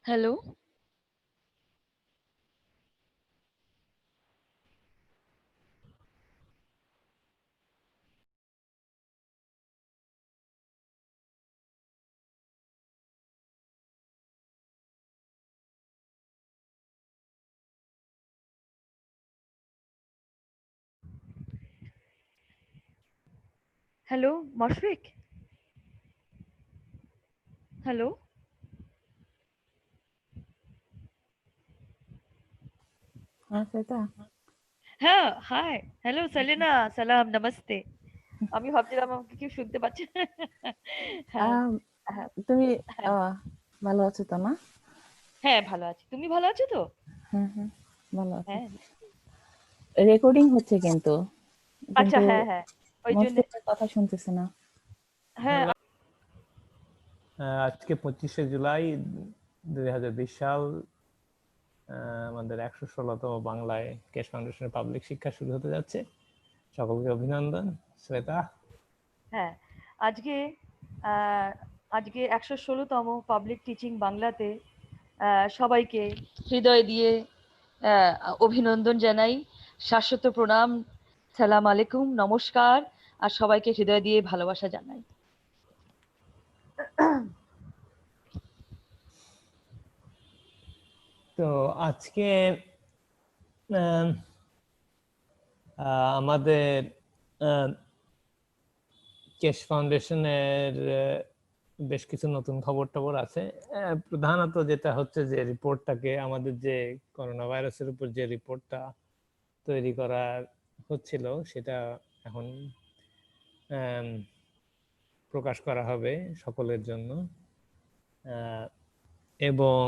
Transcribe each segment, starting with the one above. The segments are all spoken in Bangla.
Hello, hello মশফিক, hello. हाँ श्वेता। হ্যাঁ, হাই, হ্যালো সেলিনা, সালাম, নমস্তে। আমি ভাবছিলাম আমাকে কেউ শুনতে পাচ্ছে। হ্যাঁ, আম, হ্যাঁ, তুমি হ্যাঁ, ভালো আছো তো না? হ্যাঁ, ভালো আছি। তুমি ভালো আছো তো? হুম হুম, ভালো আছি। হ্যাঁ, রেকর্ডিং হচ্ছে কিন্তু আচ্ছা, কিন্তু হ্যাঁ, হ্যাঁ, ওই জন্য। মোস্টের কথা শুনতেছে না। হ্যাঁ, আজকে 25শে জুলাই 2020 সাল। আমাদের 116তম বাংলায় কেশ ফাউন্ডেশনের পাবলিক শিক্ষা শুরু হতে যাচ্ছে। সকলকে অভিনন্দন। শ্বেতা, হ্যাঁ, আজকে আহ, আজকে 116তম পাবলিক টিচিং বাংলাতে সবাইকে হৃদয় দিয়ে আহ, অভিনন্দন জানাই, শাশ্বত প্রণাম, সালাম আলাইকুম, নমস্কার, আর সবাইকে হৃদয় দিয়ে ভালোবাসা জানাই। তো আজকে আম, আমাদের কেশ ফাউন্ডেশনের বেশ কিছু নতুন খবর টবর আছে। প্রধানত যেটা হচ্ছে যে রিপোর্টটাকে, আমাদের যে করোনা ভাইরাসের উপর যে রিপোর্টটা তৈরি করা হচ্ছিল সেটা এখন প্রকাশ করা হবে সকলের জন্য। এবং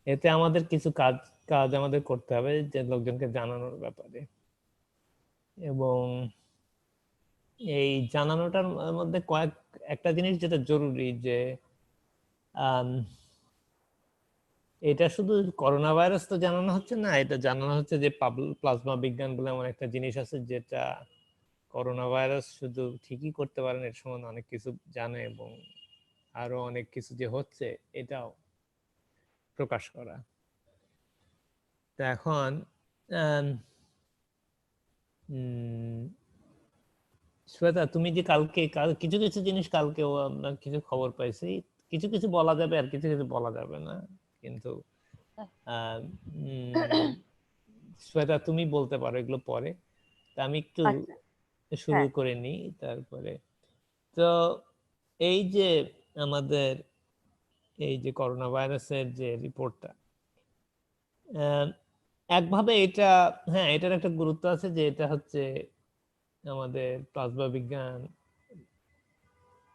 এতে আমাদের কিছু কাজ কাজ আমাদের করতে হবে, যে লোকজনকে জানানোর ব্যাপারে। এবং এই জানানোটার মধ্যে একটা জিনিস যেটা জরুরি, যে এটা শুধু করোনা ভাইরাস তো জানানো হচ্ছে না, এটা জানানো হচ্ছে যে প্লাজমা বিজ্ঞান বলে এমন একটা জিনিস আছে যেটা করোনা ভাইরাস শুধু ঠিকই করতে পারে না, এর সম্বন্ধে অনেক কিছু জানে, এবং আরো অনেক কিছু যে হচ্ছে এটাও প্রকাশ করা। তো এখন শ্বেতা, তুমি যে কালকে কিছু কিছু জিনিস কালকেও আমরা কিছু খবর পাইছি, কিছু কিছু বলা যাবে আর কিছু কিছু বলা যাবে না, কিন্তু আহ, উম, শ্বেতা তুমি বলতে পারো এগুলো পরে। তা আমি একটু আচ্ছা, শুরু হ্যাঁ, করে নিই তারপরে। তো এই যে আমাদের এই যে করোনা ভাইরাসের যে রিপোর্টটা, একভাবে এটা, হ্যাঁ, এটার একটা গুরুত্ব আছে যে এটা হচ্ছে আমাদের প্লাজমা বিজ্ঞান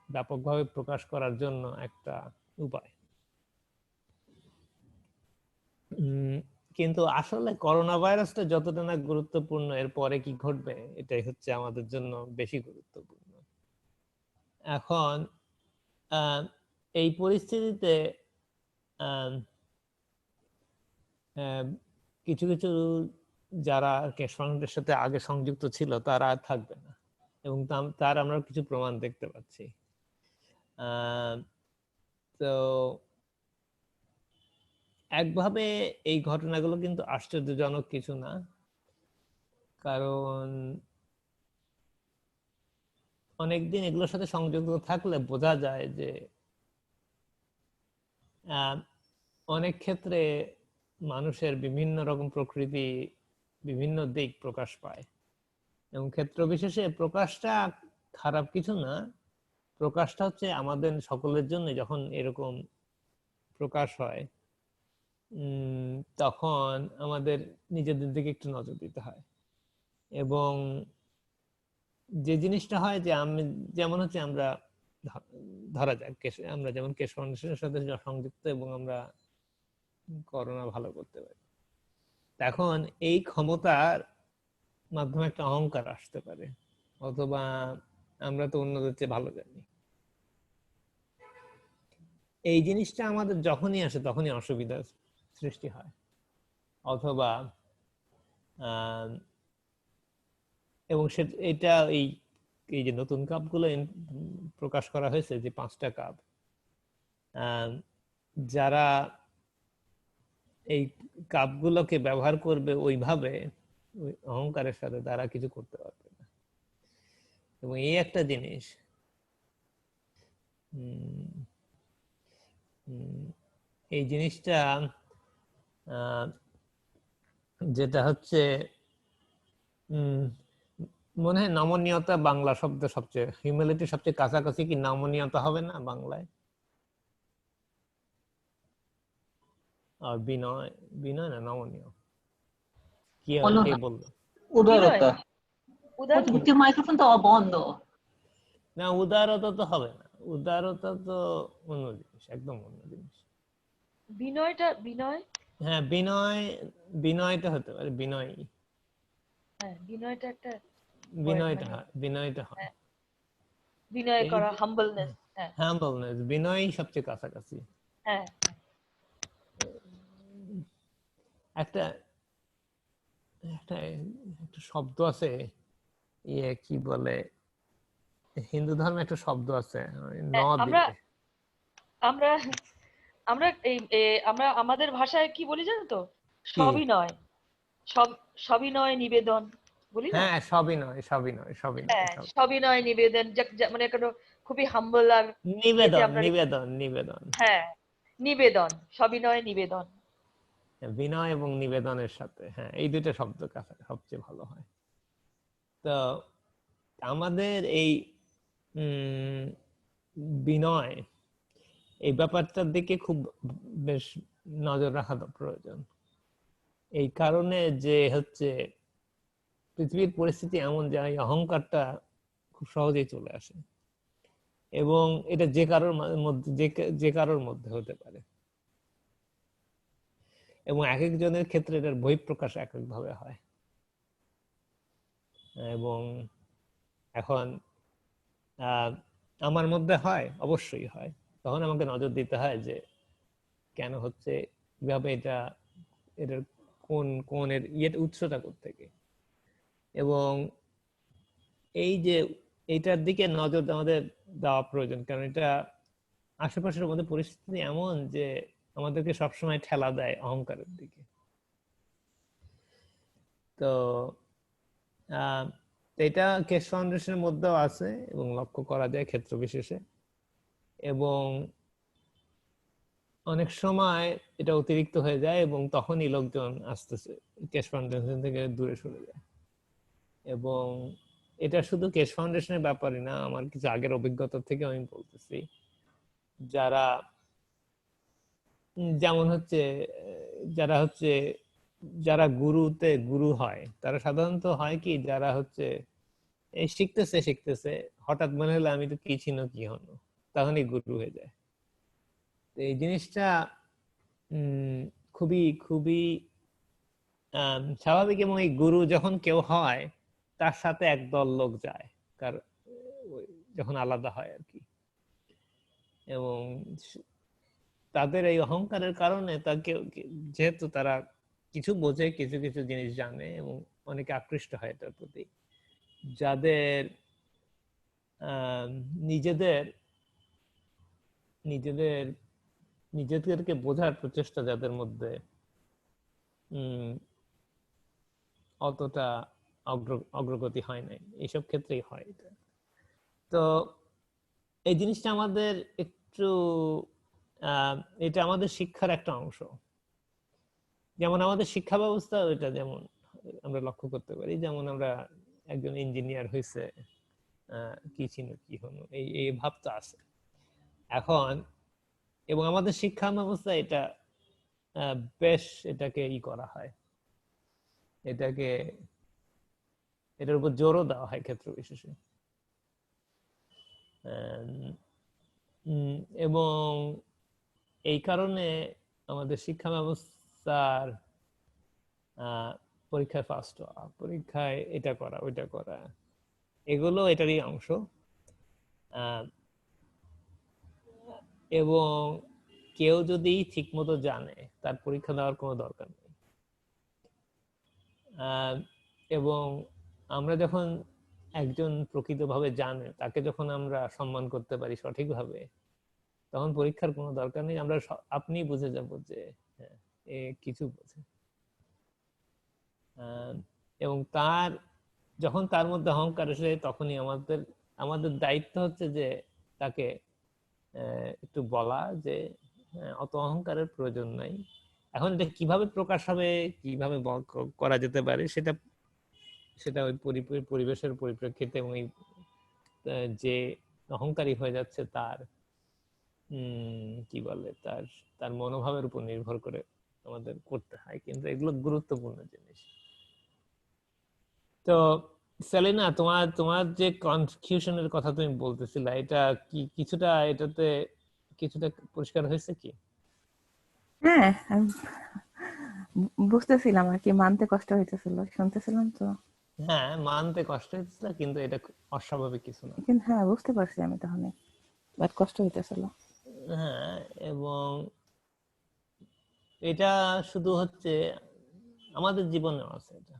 ব্যাপকভাবে প্রকাশ করার জন্য একটা উপায়। কিন্তু আসলে করোনা ভাইরাসটা যতটা না গুরুত্বপূর্ণ, এর পরে কি ঘটবে এটাই হচ্ছে আমাদের জন্য বেশি গুরুত্বপূর্ণ। এখন এই পরিস্থিতিতে কিছু কিছু যারা ক্যাশ ফান্ডের সাথে আগে সংযুক্ত ছিল তারা আর থাকবে না, এবং তার আমরা কিছু প্রমাণ দেখতে পাচ্ছি। তো একভাবে এই ঘটনাগুলো কিন্তু আশ্চর্যজনক কিছু না, কারণ অনেকদিন এগুলোর সাথে সংযুক্ত থাকলে বোঝা যায় যে অনেক ক্ষেত্রে মানুষের বিভিন্ন রকম প্রকৃতি, বিভিন্ন দিক প্রকাশ পায়, এবং ক্ষেত্র বিশেষে প্রকাশটা খারাপ কিছু না। প্রকাশটা হচ্ছে আমাদের সকলের জন্য, যখন এরকম প্রকাশ হয় তখন আমাদের নিজেদের দিকে একটু নজর দিতে হয়। এবং যে জিনিসটা হয় যে আমি, যেমন হচ্ছে আমরা ধরা যাক আমরা যেমন কেশ ফাউন্ডেশনের সাথে সংযুক্ত, এবং আমরা করোনা ভালো করতে পারি। এখন এই ক্ষমতার মাধ্যমে একটা অহংকার আসতে পারে, অথবা আমরা তো অন্যদের চেয়ে ভালো জানি। এই জিনিসটা আমাদের যখনই আসে তখনই অসুবিধার সৃষ্টি হয়। অথবা এবং এটা এই এই যে নতুন কাপগুলো প্রকাশ করা হয়েছে, যে 5টা কাপ, যারা এই কাপগুলোকে ব্যবহার করবে ওইভাবে ওই অহংকারের সাথে, তারা কিছু করতে পারবে না। এবং এই একটা জিনিস এই জিনিসটা যেটা হচ্ছে মনে হয় নমনীয়তা বাংলা শব্দ সবচেয়ে, হিউম্যানিটি সবচেয়ে কাছাকাছি কি নমনীয়তা হবে না বাংলায়? আর বিনয়, বিনয় না নমনীয়, কি কে বললো? উদারতা। উদার দ্বিতীয় মাইক্রোফোন তো বন্ধ। না, উদারতা তো হবে না, উদারতা তো অন্য জিনিস, একদম অন্য জিনিস। বিনয়টা, বিনয়, হ্যাঁ বিনয়, বিনয়টা হতে পারে, বিনয়, হ্যাঁ বিনয়টা একটা বিনয়টা হয়, বিনয়টা হয়, বিনয় এই করা, হাম্বলনেস। হ্যাঁ হাম্বলনেস, বিনয় সবচেয়ে কাছাকাছি। হ্যাঁ একটা একটা একটা শব্দ আছে, ইয়ে কি বলে, হিন্দু ধর্মে একটা শব্দ আছে ন আমরা দিয়ে। আমরা আমরা এই আমরা আমাদের ভাষায় কি বলি জানো তো? কি? সবই নয়, সবই নয় নিবেদন বলি না? হ্যাঁ সবই নয়, সবই নয়, সবই নয়, হ্যাঁ সবই নয় নিবেদন, মানে কোনো খুবই হাম্বল আর ইয়েতে নিবেদন, আমরা নিবেদন, নিবেদন। হ্যাঁ নিবেদন, সবই নয় নিবেদন। বিনয় এবং নিবেদনের সাথে, হ্যাঁ এই দুটো শব্দ সবচেয়ে ভালো হয়। তো আমাদের এই বিনয়, এই ব্যাপারটার দিকে খুব বেশ নজর রাখা প্রয়োজন। এই কারণে যে হচ্ছে পৃথিবীর পরিস্থিতি এমন যে এই অহংকারটা খুব সহজেই চলে আসে, এবং এটা যে কারোর মধ্যে, যে কারোর মধ্যে হতে পারে, এবং এক একজনের ক্ষেত্রে এটার বহিঃপ্রকাশ এক এক ভাবে হয়। এবং এখন আমার মধ্যে হয়, অবশ্যই হয়, তখন আমাকে নজর দিতে হয় যে কেন হচ্ছে, কিভাবে এটা, এটার কোন কোন এর উৎসটা কোত্থেকে। এবং এই যে এইটার দিকে নজর আমাদের দেওয়া প্রয়োজন, কারণ এটা আশেপাশের মধ্যে পরিস্থিতি এমন যে আমাদেরকে সবসময় ঠেলা দেয় অহংকারের দিকে। তো এটা কেশ ফাউন্ডেশনের মধ্যেও আছে এবং লক্ষ্য করা যায় ক্ষেত্র বিশেষে, এবং অনেক সময় এটা অতিরিক্ত হয়ে যায় এবং তখনই লোকজন আসতেছে কেশ ফাউন্ডেশন থেকে দূরে সরে যায়। এবং এটা শুধু কেশ ফাউন্ডেশনের ব্যাপারই না, আমার কিছু আগের অভিজ্ঞতা থেকে আমি বলতেছি, যারা যেমন হচ্ছে যারা হচ্ছে যারা গুরু হয়, তারা সাধারণত হয় কি, যারা হচ্ছে এই শিখতেছে শিখতেছে হঠাৎ মনে হলো আমি তো কি ছিল কি হলো, তখনই গুরু হয়ে যায়। এই জিনিসটা খুবই খুবই স্বাভাবিক। এবং এই গুরু যখন কেউ হয়, তার সাথে একদল লোক যায়, কার যখন আলাদা হয় আর কি। এবং তাদের এই অহংকারের কারণে তাকে, যেহেতু তারা কিছু বোঝে, কিছু কিছু জিনিস জানে, এবং অনেকে আকৃষ্ট হয় এটার প্রতি, যাদের নিজেদের নিজেদের নিজেদেরকে বোঝার প্রচেষ্টা যাদের মধ্যে অতটা অগ্রগতি হয় নাই, এইসব ক্ষেত্রেই হয় এটা। তো এই জিনিসটা আমাদের একটু এটা আমাদের শিক্ষার একটা অংশ। যেমন আমাদের শিক্ষা ব্যবস্থা, এটা যেমন আমরা লক্ষ্য করতে পারি, যেমন আমরা একজন ইঞ্জিনিয়ার হয়েছে, কি ছিল কি হলো, এই ভাবটা আছে এখন। এবং আমাদের শিক্ষা ব্যবস্থা এটা বেশ এটাকে করা হয়, এটাকে এটার উপর জোরও দেওয়া হয় ক্ষেত্র বিশেষে। এবং এই কারণে আমাদের শিক্ষা ব্যবস্থার পরীক্ষায় ফার্স্ট হওয়া, পরীক্ষায় এটা করা ওইটা করা, এগুলো এটারই অংশ। এবং কেউ যদি ঠিক মতো জানে, তার পরীক্ষা দেওয়ার কোনো দরকার নেই। এবং আমরা যখন একজন প্রকৃতভাবে জানে, তাকে যখন আমরা সম্মান করতে পারি সঠিকভাবে, তখন পরীক্ষার কোনো দরকার নেই। আমরা আপনি বুঝে যাব যে হ্যাঁ, এ কিছু বোঝে। এবং যখন তার মধ্যে অহংকার আসে, তখনই আমাদের দায়িত্ব হচ্ছে যে তাকে একটু বলা যে অত অহংকারের প্রয়োজন নাই। এখন এটা কিভাবে প্রকাশ হবে, কিভাবে করা যেতে পারে, সেটা ওই পরিবেশের পরিপ্রেক্ষিতে এবং যে অহংকারী হয়ে যাচ্ছে তার কি বলে তার মনোভাবের উপর নির্ভর করে আমাদের করতে হয়। কিন্তু এগুলো গুরুত্বপূর্ণ জিনিস। তো সেলিনা, তোমার যে কনফিউশনের কথা তুমি বলতেছিলা, এটা কি এটাতে কিছুটা পরিষ্কার হয়েছে কি? হ্যাঁ, আমি বুঝতেছিলাম আর কি, মানতে কষ্ট হইতেছিল, শুনতেছিলাম তো। হ্যাঁ, মানতে কষ্ট হয়েছিল, কিন্তু এটা অস্বাভাবিক কিছু না। কিন্তু হ্যাঁ, বুঝতে পারছি আমি তখন, বাট কষ্ট হইতেছিল। হ্যাঁ, এবং এটা শুধু হচ্ছে আমাদের জীবনেও আছে, এটা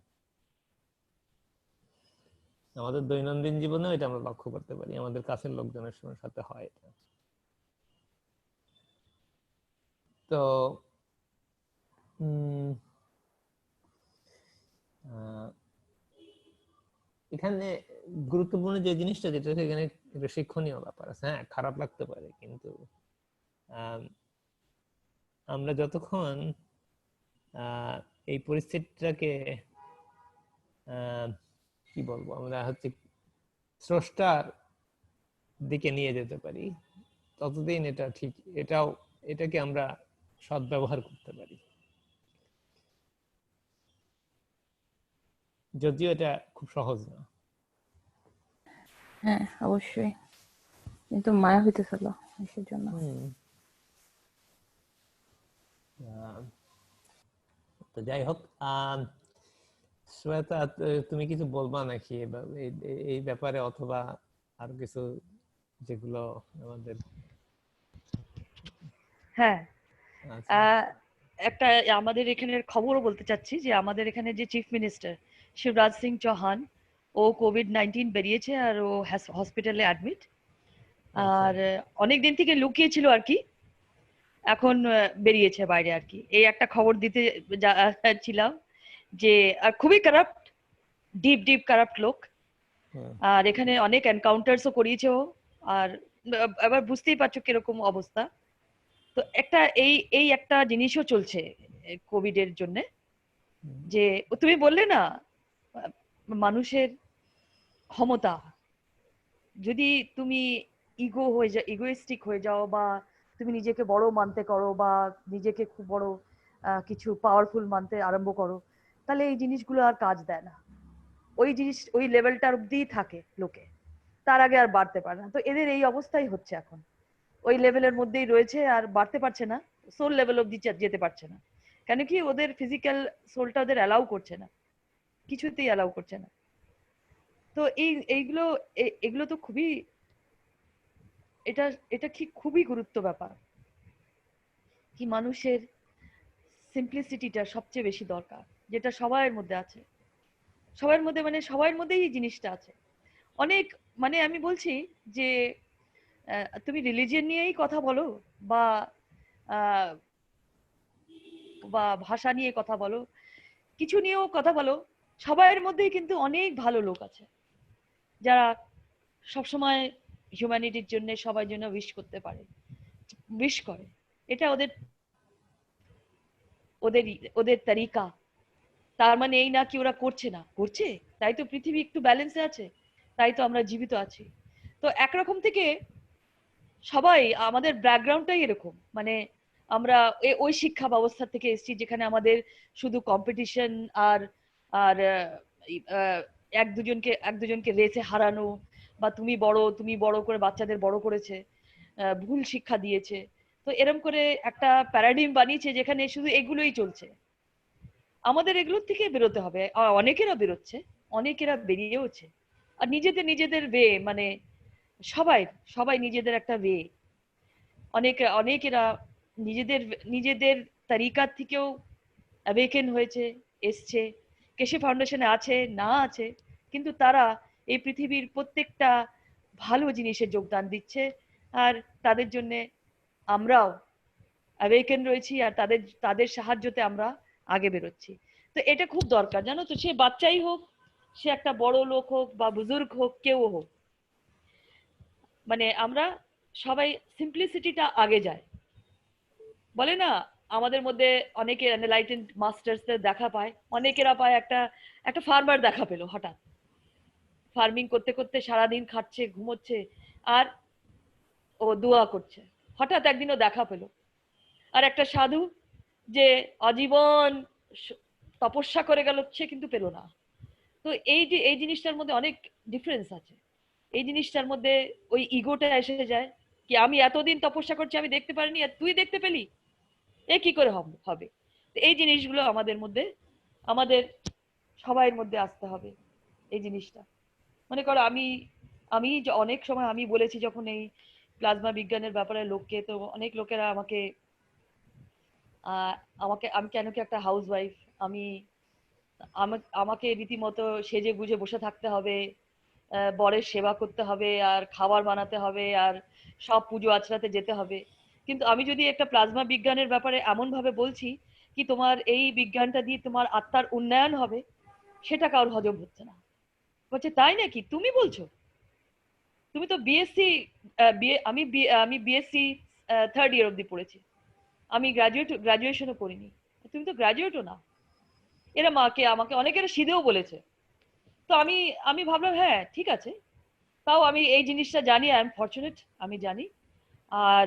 আমাদের দৈনন্দিন জীবনেও এটা আমরা লক্ষ্য করতে পারি, আমাদের কাছের লোকজনের সাথে হয় এটা। তো এখানে গুরুত্বপূর্ণ যে জিনিসটা, যেটা এখানে শিক্ষণীয় ব্যাপার আছে। হ্যাঁ, খারাপ লাগতে পারে, কিন্তু আমরা যতক্ষণ এই পরিস্থিতিটাকে কি বলবো, আমরা হচ্ছে স্রষ্টার দিকে নিয়ে যেতে পারি, ততদিন এটা ঠিক, এটাকে আমরা সদ্ব্যবহার করতে পারি। যদিও এটা খুব সহজ না। হ্যাঁ, অবশ্যই, কিন্তু মায়া হইতেছিল সেজন্য। তো যাই হোক, শ্বেতা, তুমি কিছু বলবা নাকি এই ব্যাপারে, অথবা আরো কিছু যেগুলো আমাদের? হ্যাঁ, আচ্ছা, একটা আমাদের এখানের খবরও বলতে চাচ্ছি যে আমাদের এখানে যে চিফ মিনিস্টার শিবরাজ সিং চৌহান, ও কোভিড-19 বেরিয়েছে আর ও হসপিটালে অ্যাডমিট। আর অনেক দিন থেকে লুকিয়েছিল আর কি, এখন বেরিয়েছে বাইরে আর কি। এই একটা খবর দিতে ছিলাম যে, আর খুবই কারাপ্ট, ডিপ কারাপ্ট লোক। আর এখানে অনেক এনকাউন্টারসও করিয়েছে ও। আর আবার বুঝতেই পারছো কিরকম অবস্থা। তো এই একটা জিনিসও চলছে কোভিড এর জন্য, যে তুমি বললে না মানুষের ক্ষমতা, যদি তুমি ইগোইস্টিক হয়ে যাও, বা তুমি নিজেকে বড় মানতে করো, বা নিজেকে খুব বড় কিছু পাওয়ারফুল মানতে আরম্ভ করো, তাহলে এই জিনিসগুলো আর কাজ দেয় না। ওই লেভেলটার অব্দিই থাকে লোকে, তার আগে আর বাড়তে পারে না। তো এদের এই অবস্থাই হচ্ছে এখন, ওই লেভেলের মধ্যেই রয়েছে, আর বাড়তে পারছে না, সোল লেভেল অব্দি যেতে পারছে না। কেন কি, ওদের ফিজিক্যাল সোলটা ওদের অ্যালাউ করছে না, কিছুতেই অ্যালাউ করছে না। তো এগুলো তো খুবই, এটা এটা কি খুবই গুরুত্ব ব্যাপার, কি মানুষের সিম্পলিসিটিটা সবচেয়ে বেশি দরকার, যেটা সবার মধ্যে আছে, সবার মধ্যেই এই জিনিসটা আছে। অনেক, মানে আমি বলছি যে তুমি রিলিজিয়ন নিয়েই কথা বলো, বা আহ, বা ভাষা নিয়ে কথা বলো, কিছু নিয়েও কথা বলো, সবার মধ্যেই কিন্তু অনেক ভালো লোক আছে, যারা সবসময় হিউম্যানিটির জন্য, সবার জন্য উইশ করতে পারে, উইশ করে। এটা ওদের ওদের ওদের তরিকা। তার মানে এই না কি ওরা করছে না, করছে, তাই তো পৃথিবী একটু ব্যালেন্সে আছে, তাই তো আমরা জীবিত আছি। তো একরকম থেকে সবাই, আমাদের ব্যাকগ্রাউন্ডটাই এরকম, মানে আমরা ওই শিক্ষা ব্যবস্থা থেকে এসেছি, যেখানে আমাদের শুধু কম্পিটিশন আর আর এক দুজনকে রেসে হারানো, বা তুমি বড় করে বাচ্চাদের বড় করেছে, ভুল শিক্ষা দিয়েছে। তো এরম করে একটা প্যারাডিম বানিয়েছে যেখানে শুধু এগুলোই চলছে। আমাদের এগুলোর থেকে বেরোতে হবে। অনেকেরা বেরোচ্ছে, অনেকেরা বেরিয়েওছে, আর নিজেদের নিজেদের ওয়ে, মানে সবাই সবাই নিজেদের একটা ওয়ে, অনেকেরা নিজেদের নিজেদের তরিকার থেকেও অ্যাওয়েকেন হয়েছে, এসছে, কেশে ফাউন্ডেশনে আছে না আছে, কিন্তু তারা এই পৃথিবীর প্রত্যেকটা ভালো জিনিসে যোগদান দিচ্ছে। আর তাদের জন্য আমরাও অ্যাওয়েকেন রয়েছি, আর তাদের তাদের সাহায্যতে আমরা আগে বেরোচ্ছি। তো এটা খুব দরকার, জানো তো, সে বাচ্চাই হোক, সে একটা বড় লোক হোক বা বুজুর্গ হোক, কেউ হোক, মানে আমরা সবাই সিম্পলিসিটিটা আগে যায়। বলে না, আমাদের মধ্যে অনেকে এনলাইটেন্ড মাস্টার্সদের দেখা পায়, অনেকেরা পায় একটা একটা ফার্মার দেখা পেলো হঠাৎ, ফার্মিং করতে করতে সারাদিন খাচ্ছে ঘুমোচ্ছে, আর ও দোয়া করছে, হঠাৎ একদিনও দেখা পেলো। আর একটা সাধু যে আজীবন স- তপস্যা করে গেল, সে কিন্তু পেলো না। তো এই যে এই জিনিসটার মধ্যে অনেক ডিফারেন্স আছে। এই জিনিসটার মধ্যে ওই ইগোটা এসে যায়, কি আমি এতদিন তপস্যা করছি, আমি দেখতে পারিনি আর তুই দেখতে পেলি, এ কি করে হবে। তো এই জিনিসগুলো আমাদের মধ্যে, আমাদের সবাইয়ের মধ্যে আসতে হবে এই জিনিসটা। মনে করো আমি আমি অনেক সময় আমি বলেছি যখন এই প্লাজমা বিজ্ঞানের ব্যাপারে লোককে, তো অনেক লোকেরা আমাকে আহ আমাকে, আমি কেন কি একটা হাউস ওয়াইফ, আমি আমাকে রীতিমতো সেজে গুজে বসে থাকতে হবে, বরের সেবা করতে হবে, আর খাবার বানাতে হবে, আর সব পুজো আচড়াতে যেতে হবে। কিন্তু আমি যদি একটা প্লাজমা বিজ্ঞানের ব্যাপারে এমন ভাবে বলছি কি তোমার এই বিজ্ঞানটা দিয়ে তোমার আত্মার উন্নয়ন হবে, সেটা কারোর হজম হচ্ছে না। বলছে তাই নাকি, তুমি বলছো? তুমি তো বিএসসি, আমি বিএসসি থার্ড ইয়ার অব্দি পড়েছি, আমি গ্রাজুয়েশনও করিনি, তুমি তো গ্রাজুয়েটও না। এরা মাকে আমাকে অনেকেরা সিধেও বলেছে। তো আমি আমি ভাবলাম হ্যাঁ ঠিক আছে, তাও আমি এই জিনিসটা জানি, আই এম ফরচুনেট, আমি জানি। আর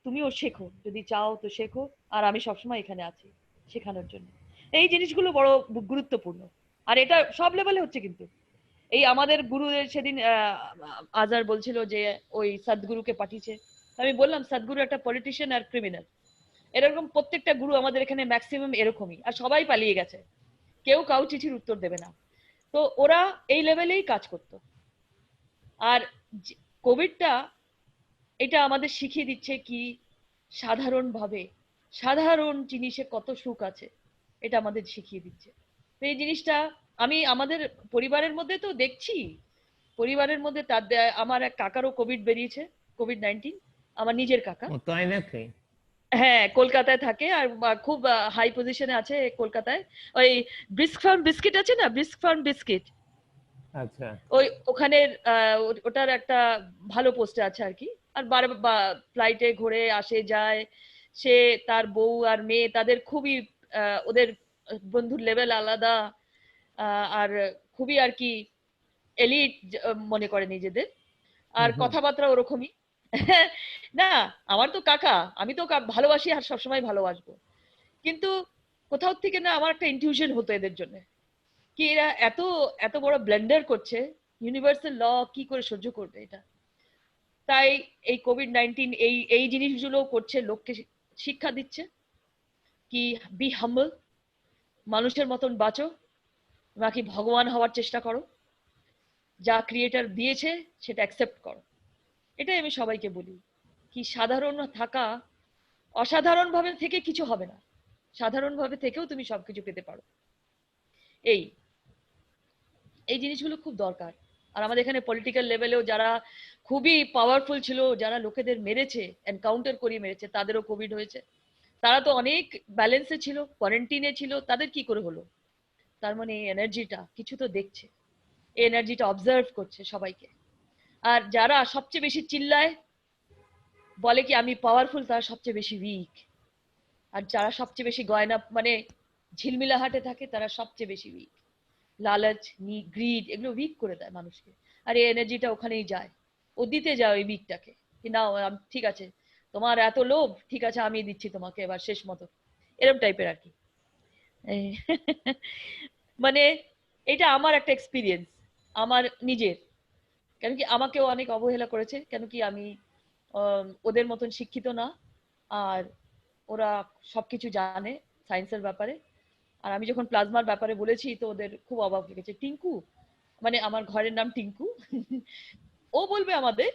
তুমিও শেখো, যদি চাও তো শেখো, আর আমি সবসময় এখানে আছি শেখানোর জন্য। এই জিনিসগুলো বড় গুরুত্বপূর্ণ। আর এটা সব লেভেলে হচ্ছে কিন্তু। এই আমাদের গুরুদের সেদিন আজার বলছিল যে ওই সদ্গুরুকে পাঠিয়েছে। আমি বললাম সদ্গুরু একটা পলিটিশিয়ান আর ক্রিমিনাল, এরকম প্রত্যেকটা গুরু আমাদের এখানে ম্যাক্সিমাম এরকমই, আর সবাই পালিয়ে গেছে, কেউ কাউ চিঠির উত্তর দেবে না। তো ওরা এই লেভেলেই কাজ করতো। আর কোভিডটা এটা আমাদের শিখিয়ে দিচ্ছে কি সাধারণভাবে সাধারণ জিনিসে কত সুখ আছে, এটা আমাদের শিখিয়ে দিচ্ছে। তো এই জিনিসটা আমি আমাদের পরিবারের মধ্যে তো দেখছি, পরিবারের মধ্যে আমার এক কাকারও কোভিড বেরিয়েছে, কোভিড-19, আমার নিজের কাকা। ও তাই নাকি? হ্যাঁ, কলকাতায় থাকে, আর খুব হাই পজিশনে আছে কলকাতায়। ওই ব্রিস্ক ফার্ম বিস্কিট আছে না, ব্রিস্ক ফার্ম বিস্কিট, আচ্ছা। ওই ওখানে ওটার একটা ভালো পোস্টে আছে আর কি। আর ফ্লাইটে ঘুরে আসে যায় সে, তার বউ আর মেয়ে, তাদের খুবই ওদের বন্ধুর লেভেল আলাদা, আর খুবই আর কি এলিট মনে করে নিজেদের, হুম আর হুম। কথাবার্তা ওরকমই। না, আমার তো কাকা, আমি তো ভালোবাসি আর সবসময় ভালোবাসবো, কিন্তু কোথাও থেকে না আমার একটা ইনটিউশন হতো এদের জন্য, কি এরা এত এত বড় ব্লেন্ডার করছে, ইউনিভার্সাল ল কি করে সহ্য করবে এটা। তাই এই কোভিড-19 এই এই জিনিসগুলো করছে, লোককে শিক্ষা দিচ্ছে কি বি হাম্বল, মানুষের মতন বাঁচো, নাকি ভগবান হওয়ার চেষ্টা করো, যা ক্রিয়েটার দিয়েছে সেটা অ্যাকসেপ্ট করো। এটাই আমি সবাইকে বলি, কি সাধারণ থাকা, অসাধারণ ভাবে থেকে কিছু হবে না, সাধারণ ভাবে থেকেও তুমি সবকিছু পেতে পারো। এই এই জিনিসগুলো খুব দরকার। আর আমাদের এখানে পলিটিক্যাল লেভেলেও যারা খুবই পাওয়ারফুল ছিল, যারা লোকেদের মেরেছে, এনকাউন্টার করিয়ে মেরেছে, তাদেরও কোভিড হয়েছে। তারা তো অনেক ব্যালেন্সে ছিল, কোয়ারেন্টিনে ছিল, তাদের কি করে হলো? তার মানে এই এনার্জিটা কিছু তো দেখছে, এই এনার্জিটা অবজার্ভ করছে সবাইকে। আর যারা সবচেয়ে বেশি চিল্লায়, বলে কি আমি পাওয়ারফুল, তারা সবচেয়ে বেশি উইক। আর যারা সবচেয়ে বেশি গয়না মানে ঝিলমিলাহাটে থাকে, তারা সবচেয়ে বেশি উইক। লালচ, গ্রিড, এগুলো উইক করে দেয় মানুষকে। আর এই এনার্জিটা ওখানেই যায়, ও দিতে যায় ওই উইকটাকে, কি না ঠিক আছে, তোমার এত লোভ, ঠিক আছে আমি দিচ্ছি তোমাকে এবার শেষ মতো, এরকম টাইপের আর কি। এই মানে এটা আমার একটা এক্সপিরিয়েন্স, আমার নিজের। কেন কি আমাকেও অনেক অবহেলা করেছে, কেন কি আমি ওদের মতন শিক্ষিত না, আর ওরা সবকিছু জানে সায়েন্সের ব্যাপারে। আর আমি যখন প্লাজমার ব্যাপারে বলেছি, তো ওদের খুব অবাক লেগেছে, টিঙ্কু মানে আমার ঘরের নাম টিঙ্কু। ও বলবে আমাদের,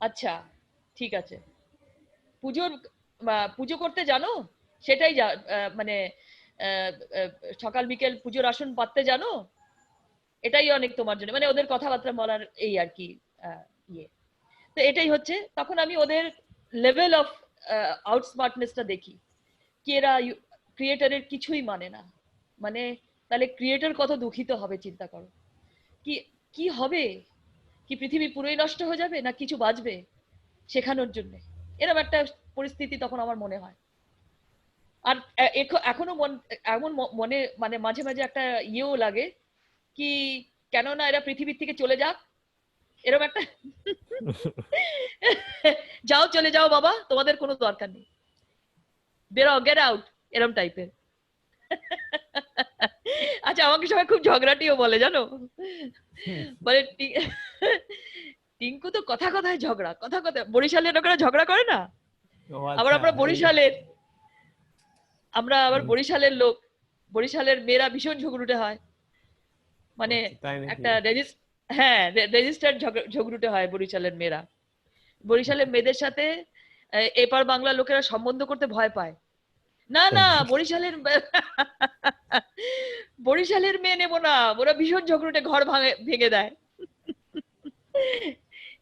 আচ্ছা ঠিক আছে, পুজোর পুজো করতে জানো, সেটাই মানে আহ, আহ, সকাল বিকেল পুজোর আসন পাততে জানো, এটাই অনেক তোমার জন্য, মানে ওদের কথাবার্তা বলার এই আর কি ইয়ে। তো এটাই হচ্ছে, তখন আমি ওদের লেভেল অফ আউটস্মার্টনেসটা দেখি, কি এরা ক্রিয়েটারের কিছুই মানে না। মানে তাহলে ক্রিয়েটর কত দুঃখিত হবে চিন্তা করো। কি কি হবে, কি পৃথিবী পুরোই নষ্ট হয়ে যাবে না কিছু বাঁচবে শেখানোর জন্য, এরকম একটা পরিস্থিতি তখন আমার মনে হয়। আর এখনো এমন মনে মানে মাঝে মাঝে একটা ইয়েও লাগে কি, কেননা এরা পৃথিবীর থেকে চলে যাক, এরকম একটা যাও চলে যাও বাবা, তোমাদের কোনো দরকার নেই, বেরো, গেট আউট, এরকম টাইপের। আচ্ছা, আমাকে সবাই খুব ঝগড়াটিও বলে জানো, বলে টিঙ্কু তো কথা কথায় ঝগড়া, কথা কথায় বরিশালের লোকেরা ঝগড়া করে না, ও আবার আচ্ছা, আমরা এই বরিশালের, আমরা আবার হুম, বরিশালের লোক, বরিশালের মেয়েরা ভীষণ ঝগড়ুটে হয়, মানে আচ্ছা, তাই নাকি? একটা হ্যাঁ, রেজিস্টার্ড ঝগড়ুটে হয় বরিশালের মেয়েরা। বরিশালের মেয়েদের সাথে এপার বাংলা লোকেরা সম্বন্ধ করতে ভয় পায়। না তাই না, নাকি? বরিশালের বরিশালের মেয়ে নেবো না, ওরা ভীষণ ঝগড়ুটে, ঘর ভেঙে দেয়।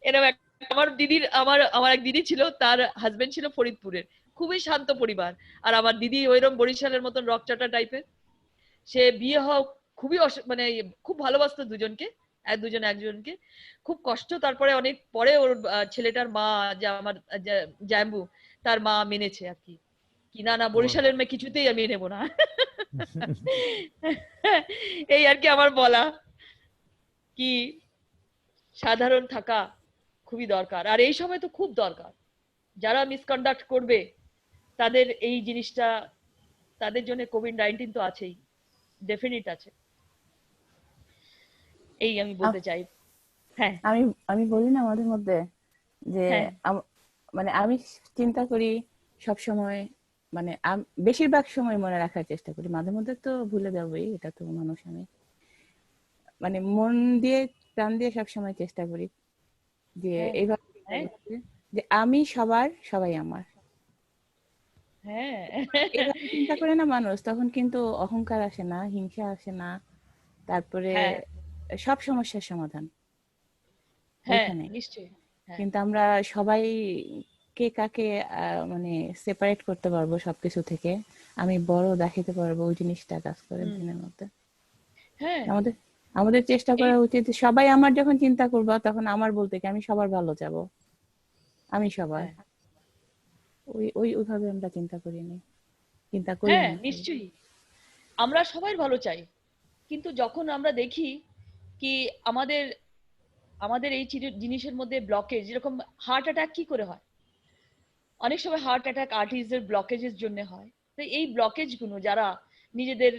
এরকম আমার দিদির, আমার আমার এক দিদি ছিল, তার হাজবেন্ড ছিল ফরিদপুরের, খুবই শান্ত পরিবার। আর আমার দিদি ওইরকম বরিশালের মতন রকচাটা টাইপের। সে বিয়ে হওয়া খুবই মানে খুব ভালোবাসতো দুজনকে, দুজন একজনকে, খুব কষ্ট, তারপরে অনেক পরে ওর ছেলেটার মা, যে আমার জাম্বু, তার মা মেনেছে আর কি, কি না না ও বরিশালের মেয়ে কিছুতেই আমি নেবো না। এই আর কি আমার বলা, কি সাধারণ থাকা খুবই দরকার, আর এই সময় তো খুব দরকার। যারা মিসকন্ডাক্ট করবে তাদের এই জিনিসটা, তাদের জন্য কোভিড-19 তো আছেই, ডেফিনিট আছে, এই আমি আম- বলতে চাই। হ্যাঁ, আমি আমি বলি না মাঝে মধ্যে যে হ্যাঁ, মানে আমি চিন্তা করি সব সময়, মানে বেশিরভাগ সময় মনে রাখার চেষ্টা করি, মাঝে মধ্যে তো ভুলে যাবোই, এটা তো মানুষ আমি, মানে মন দিয়ে প্রাণ দিয়ে সব সময় চেষ্টা করি যে হ্যাঁ, এইভাবে চিন্তা হ্যাঁ, করতে, যে আমি সবার, সবাই আমার। হ্যাঁ, এইভাবে চিন্তা করে না মানুষ, তখন কিন্তু অহংকার আসে না, হিংসা আসে না, তারপরে হ্যাঁ, সব সমস্যার সমাধান হ্যাঁ, ওইখানে। নিশ্চয়ই, হ্যাঁ, কিন্তু আমরা সবাই কে কাকে মানে সেপারেট করতে পারবো সবকিছু থেকে, আমি বড় দেখাতে পারবো, ওই জিনিসটা কাজ করে হুম, ব্রেনের মধ্যে। হ্যাঁ, আমাদের আমাদের চেষ্টা এই, করা উচিত যে সবাই আমার, যখন চিন্তা করবো তখন আমার বলতে কি আমি সবার ভালো চাবো, আমি সবার, হ্যাঁ, ওই ওই ওইভাবে আমরা চিন্তা করিনি, চিন্তা করি হ্যাঁ, না। নিশ্চয়ই, আমরা সবাই ভালো চাই। কিন্তু যখন আমরা দেখি কি আমাদের আমাদের এই জিনিসের মধ্যে ব্লকেজ, যেরকম হার্ট অ্যাটাক কি করে হয়, অনেক সময় হার্ট অ্যাটাক আর্টারিজের ব্লকেজের জন্য হয়। তো এই ব্লকেজ গুলো যারা নিজেদের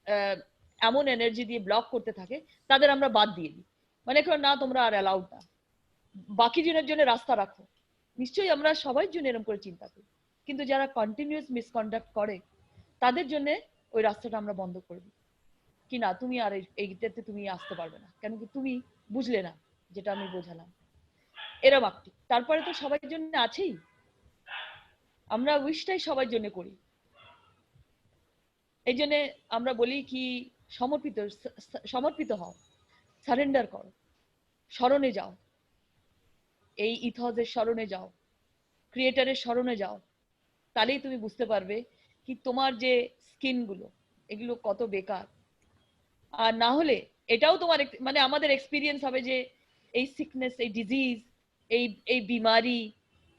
আহ, এমন এনার্জি দিয়ে ব্লক করতে থাকে, তাদের আমরা বাদ দিয়ে দিই, মানে করো না তোমরা আর অ্যালাউড না, বাকি জনের জন্য রাস্তা রাখো। নিশ্চয়ই আমরা সবার জন্য এরকম করে চিন্তা করি, কিন্তু যারা কন্টিনিউয়াস মিসকন্ডাক্ট করে তাদের জন্য ওই রাস্তাটা আমরা বন্ধ করে দিই, কি না তুমি আর এইটাতে তুমি আসতে পারবে না, কেন কি তুমি বুঝলে না যেটা আমি বোঝালাম, এরম একটি। তারপরে তো সবার জন্য আছেই, আমরা উইশটাই সবার জন্য করি। এই জন্য আমরা বলি কি, সমর্পিত, সমর্পিত হও, সারেন্ডার করো, স্মরণে যাও, এই ইথজের স্মরণে যাও, ক্রিয়েটারের স্মরণে যাও, তাহলেই তুমি বুঝতে পারবে কি তোমার যে স্কিন গুলো, এগুলো কত বেকার। আর না হলে এটাও তোমার মানে আমাদের এক্সপিরিয়েন্স হবে যে এই সিকনেস, এই ডিজিজ, এই এই বিমারি,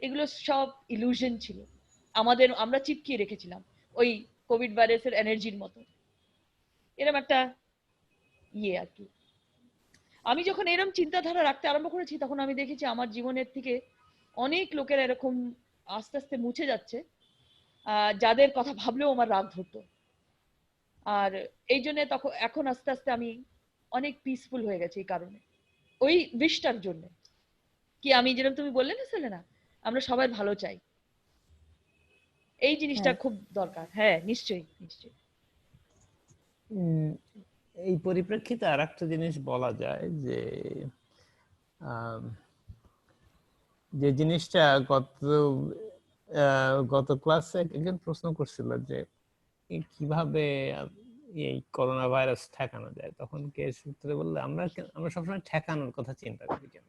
এগুলো সব ইলুশন ছিল, আমাদের আমরা চিপকিয়ে রেখেছিলাম ওই কোভিড ভাইরাসের এনার্জির মতো, এরকম একটা ইয়ে আর কি। আমি যখন এরকম চিন্তাধারা রাখতে আরম্ভ করেছি, তখন আমি দেখেছি আমার জীবনের থেকে অনেক লোকেরা এরকম আস্তে আস্তে মুছে যাচ্ছে, যাদের কথা ভাবলেও আমার রাগ ধরতো। আর এই জন্য তখন এখন আস্তে আস্তে আমি অনেক পিসফুল হয়ে গেছি এই কারণে, ওই উইশটার জন্য। কি আমি যেরকম তুমি বললে না সেলেনা, আমরা সবাই ভালো চাই, এই জিনিসটা হ্যাঁ, খুব দরকার। হ্যাঁ, নিশ্চয়ই, নিশ্চয়ই। উম, এই পরিপ্রেক্ষিতে আর একটা জিনিস বলা যায় যে আম, যে জিনিসটা গত ক্লাসে একজন প্রশ্ন করছিল যে কিভাবে এই করোনা ভাইরাস ঠেকানো যায়, তখন কে সূত্রে বললে আমরা সবসময় ঠেকানোর কথা চিন্তা করি কেন?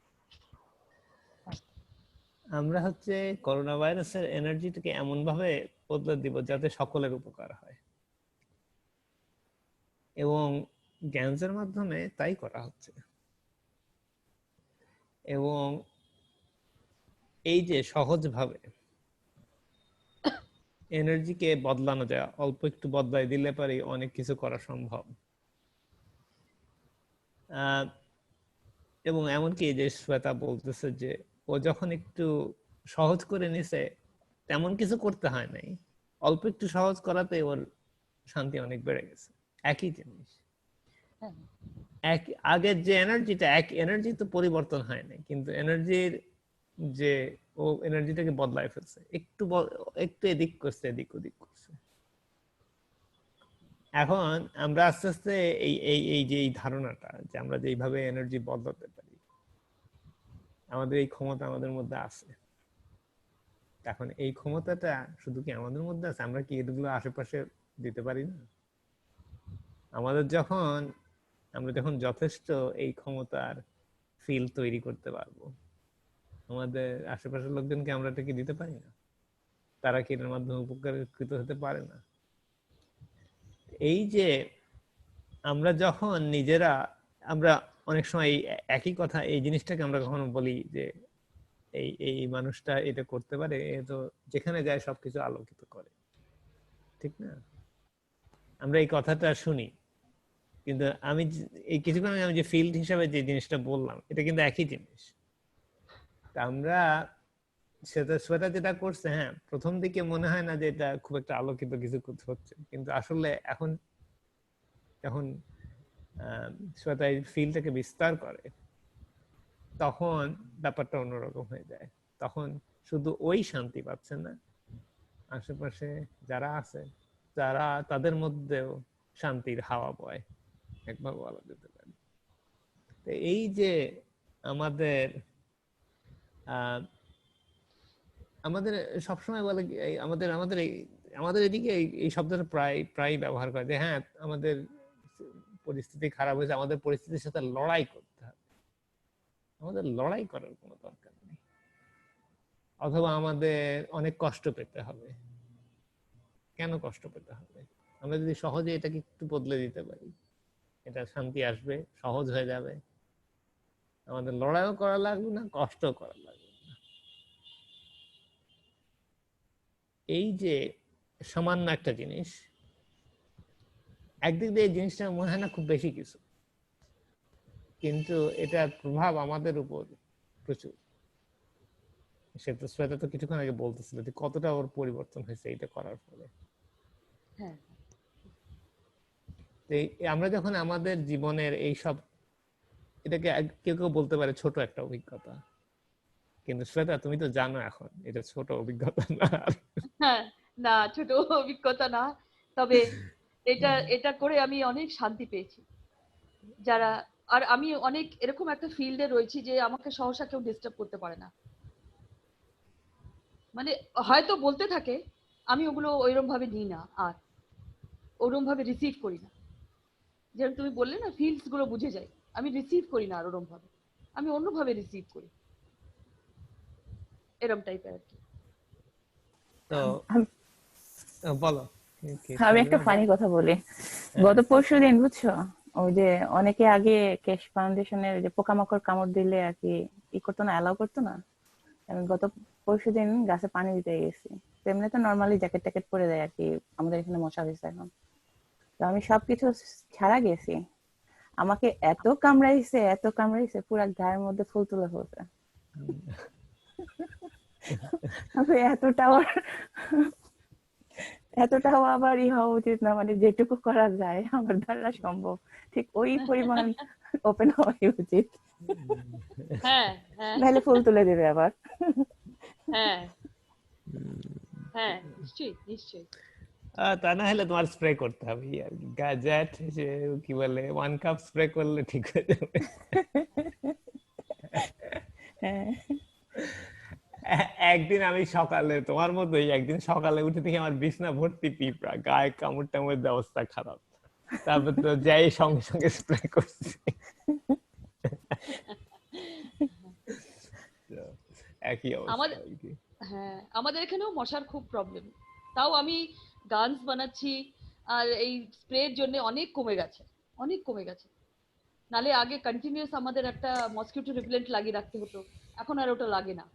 আমরা হচ্ছে করোনা ভাইরাসের এনার্জিটাকে এমন ভাবে বদলে দিব যাতে সকলের উপকার হয়, এবং জ্ঞানের মাধ্যমে তাই করা হচ্ছে। এবং এই যে সহজভাবে এনার্জিকে বদলানো যায়, অল্প একটু বদলাই দিলে পারে অনেক কিছু করা সম্ভব। এবং এমনকি যে শ্বেতা বলতেছে যে ও যখন একটু সহজ করে নিছে তেমন কিছু করতে হয় নাই, অল্প একটু সহজ করাতে ওর শান্তি অনেক বেড়ে গেছে। একই জিনিস, এক আগের যে এনার্জিটা, এক এনার্জি তো পরিবর্তন হয় নাই, কিন্তু এনার্জির যে ও এনার্জিটাকে বদলায় ফেলছে, একটু এদিক করছে, এদিক ওদিক করছে। এখন আমরা আস্তে আস্তে এই এই এই যে এই ধারণাটা যে আমরা যে এইভাবে এনার্জি বদলাতে পারি, আমাদের এই ক্ষমতা আমাদের মধ্যে আছে। এখন এই ক্ষমতাটা শুধু কি আমাদের মধ্যে আছে? আমরা কি এগুলো আশেপাশে দিতে পারি না? আমরা যখন যথেষ্ট এই ক্ষমতার ফিল তৈরি করতে পারবো, আমাদের আশেপাশের লোকজনকে আমরা এটা কি দিতে পারি না? তারা কি এর মাধ্যমে উপকারকৃত হতে পারে না? এই যে আমরা যখন নিজেরা, আমরা অনেক সময় একই কথা, এই জিনিসটাকে আমরা কখনো বলি যে এই এই মানুষটা এটা করতে পারে, এ তো যেখানে যায় সবকিছু আলোকিত করে, ঠিক না? আমরা এই কথাটা শুনি, কিন্তু এই কিছুক্ষণ আগে আমি যে ফিল্ড হিসাবে যে জিনিসটা বললাম, এটা কিন্তু একই জিনিস। আমরা সেটা যেটা করছে, হ্যাঁ, প্রথম দিকে মনে হয় না যে এটা খুব একটা আলোকিত কিছু হচ্ছে, কিন্তু আসলে এখন যখন শ্বেতা এই ফিল্ডটাকে বিস্তার করে, তখন ব্যাপারটা অন্যরকম হয়ে যায়। তখন শুধু ওই শান্তি পাচ্ছে না, আশেপাশে যারা আছে তাদের মধ্যেও শান্তির হাওয়া বয়, একভাবে বলা যেতে পারে। তো এই যে আমাদের আমাদের সবসময় বলে আমাদের আমাদের আমাদের এদিকে এই শব্দটা প্রায় ব্যবহার করে যে হ্যাঁ, আমাদের পরিস্থিতি খারাপ হয়েছে, আমাদের পরিস্থিতির সাথে লড়াই করতে হবে। আমাদের লড়াই করার কোনো দরকার নেই, অথবা আমাদের অনেক কষ্ট পেতে হবে। কেন কষ্ট পেতে হবে? আমরা যদি সহজে এটাকে একটু বদলে দিতে পারি, এটা শান্তি আসবে, সহজ হয়ে যাবে, আমাদের লড়াইও করা লাগবে না, কষ্ট করা লাগবে না। এই যে সামান্য একটা জিনিস, একদিক দিয়ে এই জিনিসটা মনে হয় না খুব বেশি কিছু, কিন্তু এটার প্রভাব আমাদের উপর প্রচুর। শ্বেতা তো কিছুক্ষণ আগে বলতেছিল যে কতটা ওর পরিবর্তন হয়েছে এটা করার ফলে। হ্যাঁ, আমরা যখন আমাদের জীবনের এই সব, এটাকে কেউ কেউ বলতে পারে ছোট একটা অভিজ্ঞতা, কিন্তু শ্বেতা তুমি তো জানো এখন এটা ছোট অভিজ্ঞতা না। হ্যাঁ, না ছোট অভিজ্ঞতা না, তবে এটা এটা করে আমি অনেক শান্তি পেয়েছি। যারা, আর আমি অনেক এরকম একটা ফিল্ডে রয়েছি যে আমাকে সহসা কেউ ডিস্টার্ব করতে পারে না। মানে হয়তো বলতে থাকে, আমি ওগুলো ওইরকম ভাবে নিই না, আর ওরকম ভাবে রিসিভ করি না। যেরকম তুমি বললে না, ফিল্ডস গুলো বুঝে যাই, আমি রিসিভ করি না আর ওরকম ভাবে, আমি অন্যভাবে রিসিভ করি, এরকম টাইপের আর কি। তো আম- বলো। আমি একটা ফানি কথা বলি। গত পরশুদিন বুঝছো, ওই যে অনেকে আগে কেশ ফাউন্ডেশনের যে পোকামাকড় কামড় দিলে আর কি করতো না, অ্যালাউ করতো না। আমি গত পরশুদিন গাছে পানি দিতে গেছি, তো এমনি তো নর্মালি জ্যাকেট ট্যাকেট পরে যায় আর কি, আমাদের এখানে মশা হয়েছে এখন। তো আমি সবকিছু ছাড়া গেছি, আমাকে এত কামড়াইছে পুরা গায়ের মধ্যে ফুল তুলে ফেলছে। এতটাও আবার হওয়া উচিত না, মানে যেটুকু করা যায় আমার দ্বারা সম্ভব ঠিক ওই পরিমাণ ওপেন হওয়াই উচিত, হ্যাঁ, হ্যাঁ, নাহলে ফুল তুলে দেবে আবার। হ্যাঁ, হ্যাঁ, নিশ্চয়ই নিশ্চয়ই। তা না হলে তোমার স্প্রে করতে হবে আর কি, গ্যাজেট কি বলে 1 কাপ স্প্রে করলে ঠিক হয়ে যাবে। হ্যাঁ একদিন আমি সকালে তোমার মতোই একদিন সকালে উঠে দেখি আমার বিছনা ভর্তি পিঁপড়া, গায়ে কামড় টামড়ের অবস্থা খারাপ, তারপর তো যাই সঙ্গে সঙ্গে স্প্রে করছি। তো একই অবস্থা আমাদের আর কি। হ্যাঁ, আমাদের এখানেও মশার খুব প্রবলেম। তাও আমি গানস বানাচ্ছি, আর এই স্প্রের জন্য অনেক কমে গেছে, অনেক কমে গেছে। নালে আগে কন্টিনিউয়াস আমাদের একটা মসকিউটো রিপেলেন্ট লাগিয়ে রাখতে হতো, এখন আর ওটা লাগে না।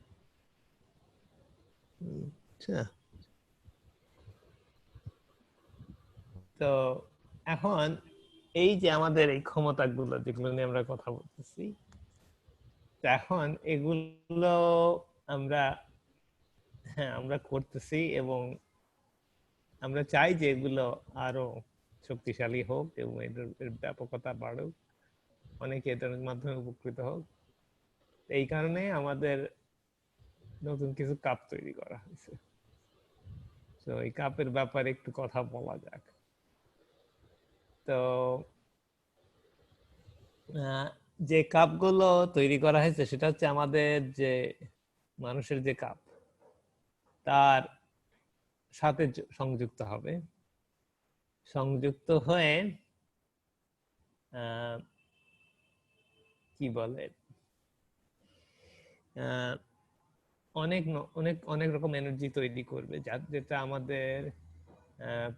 আচ্ছা, তো এখন এই যে আমাদের এই ক্ষমতাগুলো যেগুলো নিয়ে আমরা কথা বলতেছি, তো এখন এগুলো আমরা আমরা করতেছি এবং আমরা চাই যে এগুলো আরো শক্তিশালী হোক এবং এর ব্যাপকতা বাড়ুক, অনেকে এটার মাধ্যমে উপকৃত হোক। এই কারণে আমাদের নতুন কিছু কাপ তৈরি করা হয়েছে। তো এই কাপের ব্যাপারে একটু কথা বলা যাক। তো যে কাপগুলো তৈরি করা হয়েছে সেটা হচ্ছে আমাদের যে মানুষের যে কাপ তার সাথে সংযুক্ত হবে, সংযুক্ত হয়ে কি বলে অনেক অনেক অনেক রকম এনার্জি তৈরি করবে, যেটা আমাদের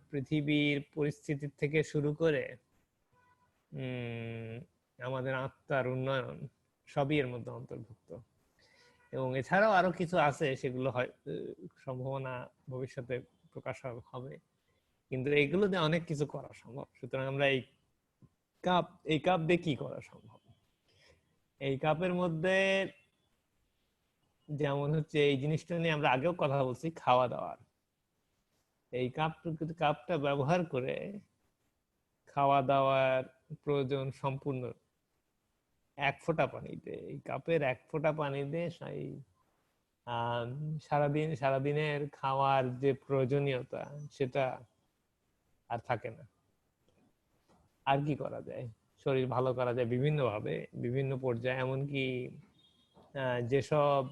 পৃথিবীর পরিস্থিতি থেকে শুরু করে আমাদের আত্মার উন্নয়ন সবই এর মধ্যে অন্তর্ভুক্ত। এবং এছাড়াও আরো কিছু আছে, সেগুলো হয় সম্ভাবনা ভবিষ্যতে প্রকাশ হবে, কিন্তু এগুলো দিয়ে অনেক কিছু করা সম্ভব। সুতরাং আমরা এই কাপ দিয়ে কি করা সম্ভব, এই কাপের মধ্যে যেমন হচ্ছে এই জিনিসটা নিয়ে আমরা আগেও কথা বলছি, খাওয়া দাওয়ার। এই কাপটা ব্যবহার করে খাওয়া দাওয়ার প্রয়োজন সম্পূর্ণ 1 ফোঁটা পানিতে, এই কাপের 1 ফোঁটা পানিতে সারাদিনের খাওয়ার যে প্রয়োজনীয়তা সেটা আর থাকে না। আর কি করা যায়, শরীর ভালো করা যায় বিভিন্ন ভাবে, বিভিন্ন পর্যায়ে। এমনকি যেসব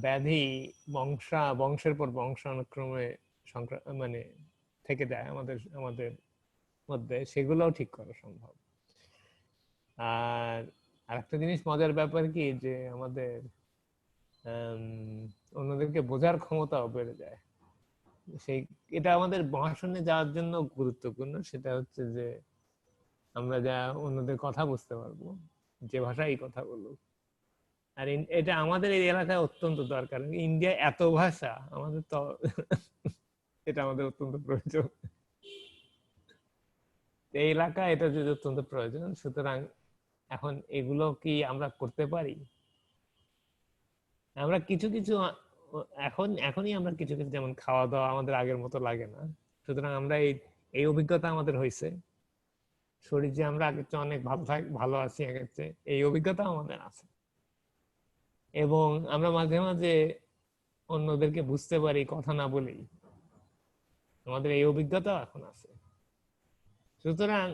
ব্যাধি বংশের পর বংশানুক্রমে মানে থেকে যায় আমাদের আমাদের মধ্যে, সেগুলোও ঠিক করা সম্ভব। আর আরেকটা জিনিস মজার ব্যাপার কি, যে আমাদের অন্যদেরকে বোঝার ক্ষমতাও বেড়ে যায়। এটা আমাদের মহাশূন্যে যাওয়ার জন্য গুরুত্বপূর্ণ। সেটা হচ্ছে যে আমরা যা অন্যদের কথা বুঝতে পারবো, যে ভাষায় কথা বলুক। আর এটা আমাদের এই এলাকায় অত্যন্ত দরকার। ইন্ডিয়া এত ভাষা, আমাদের তো এটা আমাদের অত্যন্ত প্রয়োজন। এই এলাকায় এটা যদি অত্যন্ত প্রয়োজন, সুতরাং এখন এগুলো কি আমরা করতে পারি? আমরা কিছু কিছু এখনই আমরা কিছু কিছু, যেমন খাওয়া দাওয়া আমাদের আগের মতো লাগে না। সুতরাং আমরা এই অভিজ্ঞতা আমাদের হয়েছে, শরীর যে আমরা আগের চেয়ে অনেক ভালো আছি আগের চেয়ে, এই অভিজ্ঞতা আমাদের আছে। এবং আমরা মাঝে মাঝে অন্যদেরকে বুঝতে পারি কথা না বলেই, আমাদের এই অভিজ্ঞতাও এখন আছে। সুতরাং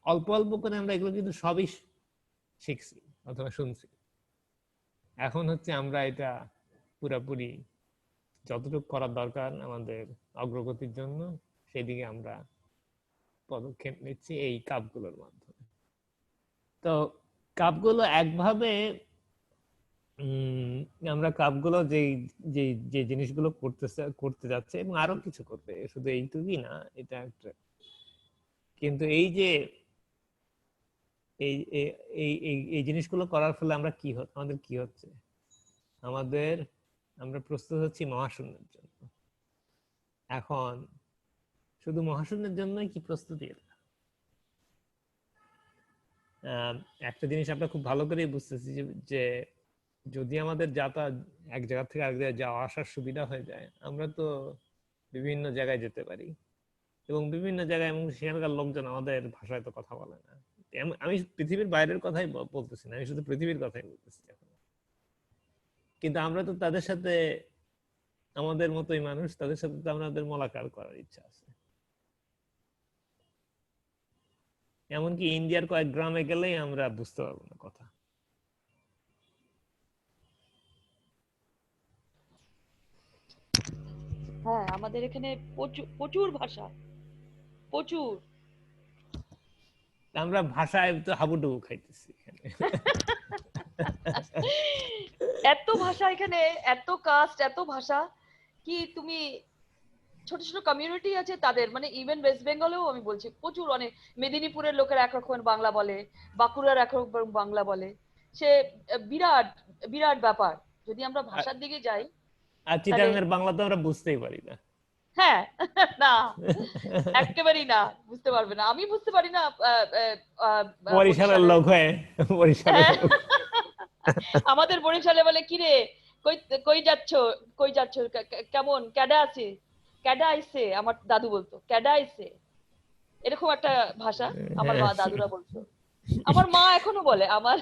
অল্প অল্প করে আমরা এগুলো কিন্তু সবই শিখছি অথবা শুনছি। এখন হচ্ছে আমরা এটা পুরাপুরি যতটুকু করার দরকার আমাদের অগ্রগতির জন্য, সেদিকে আমরা পদক্ষেপ নিচ্ছি এই কাপগুলোর মাধ্যমে। তো কাপগুলো একভাবে আমরা কাপগুলো যে জিনিসগুলো করতে যাচ্ছে এবং আরো কিছু করবে, শুধু এইটুকুই না, এটা একটা। কিন্তু এই যে এই এই এই জিনিসগুলো করার ফলে আমাদের কি হচ্ছে, আমরা প্রস্তুত হচ্ছি মহাশূন্যের জন্য। এখন শুধু মহাশূন্যের জন্যই কি প্রস্তুতি? একটা জিনিস আমরা খুব ভালো করেই বুঝতেছি যে যদি আমাদের যাতায়াত এক জায়গা থেকে আরেক জায়গায় যাওয়া আসার সুবিধা হয়ে যায়, আমরা তো বিভিন্ন জায়গায় যেতে পারি এবং বিভিন্ন জায়গায়, এবং সেখানকার লোকজন আমাদের ভাষায় তো কথা বলে না। আমি পৃথিবীর বাইরের কথাই বলতেছি না, আমি শুধু পৃথিবীর কথাই বলতেছি এখন। কিন্তু আমরা তো তাদের সাথে আমাদের মতোই মানুষ, তাদের সাথে তো আমাদের মোলাকাত করার ইচ্ছা আছে। এমনকি ইন্ডিয়ার কয়েক গ্রামে গেলেই আমরা বুঝতে পারবো না কথা। হ্যাঁ, আমাদের এখানে প্রচুর প্রচুর ভাষা, প্রচুর। আমরা ভাষায় তো হাবুডুবু খাইতেছি এখানে। এত ভাষা এখানে, এত কাস্ট, এত ভাষা, কি তুমি ছোট ছোট কমিউনিটি আছে তাদের, মানে ইভেন ওয়েস্ট বেঙ্গলেও আমি বলছি প্রচুর, অনেক মেদিনীপুরের লোকের একরকম বাংলা বলে, বাঁকুড়ার একরকম বাংলা বলে, সে বিরাট বিরাট ব্যাপার। যদি আমরা ভাষার দিকে যাই আর তাহলে চিটাগাংয়ের বাংলা তো আমরা বুঝতেই পারি না। হ্যাঁ, না একেবারেই না, বুঝতে পারবে না, আমি বুঝতে পারি না। বরিশালের লোক হয়ে, বরিশালের হ্যাঁ, লোক। আমাদের বরিশালে বলে কি রে, কই কই যাচ্ছ, কই যাচ্ছ, কেমন, ক্যাডা আছে, ক্যাডা আইছে, আমার দাদু বলতো ক্যাডা আইছে, এরকম একটা ভাষা আমার মা দাদুরা বলতো। আমার মা এখনো বলে, আমার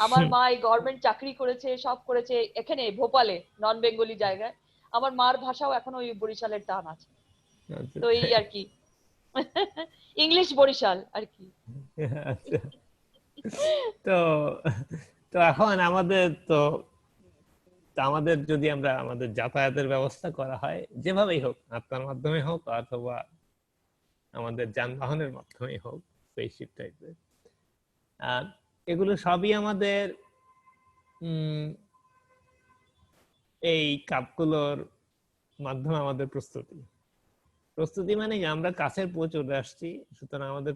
আমার মা এই গভর্নমেন্ট চাকরি করেছে, সব করেছে এখানে ভোপালে, নন বেঙ্গলি জায়গায়। আমার মার ভাষাও এখনো ওই বরিশালের টান আছে। তো এই আর কি, ইংলিশ বরিশাল আর কি। আচ্ছা। তো তো এখন আমাদের তো তো আমাদের যদি আমরা আমাদের যাতায়াতের ব্যবস্থা করা হয় যেভাবেই হোক, আত্মার মাধ্যমে হোক অথবা আমাদের যানবাহনের মাধ্যমেই হোক, স্পেসশিপ টাইপের, এগুলো সবই আমাদের এই কাপগুলোর মাধ্যমে আমাদের প্রস্তুতি। প্রস্তুতি মানে কি, আমরা কাছের পৌঁছে চলে আসছি, সুতরাং আমাদের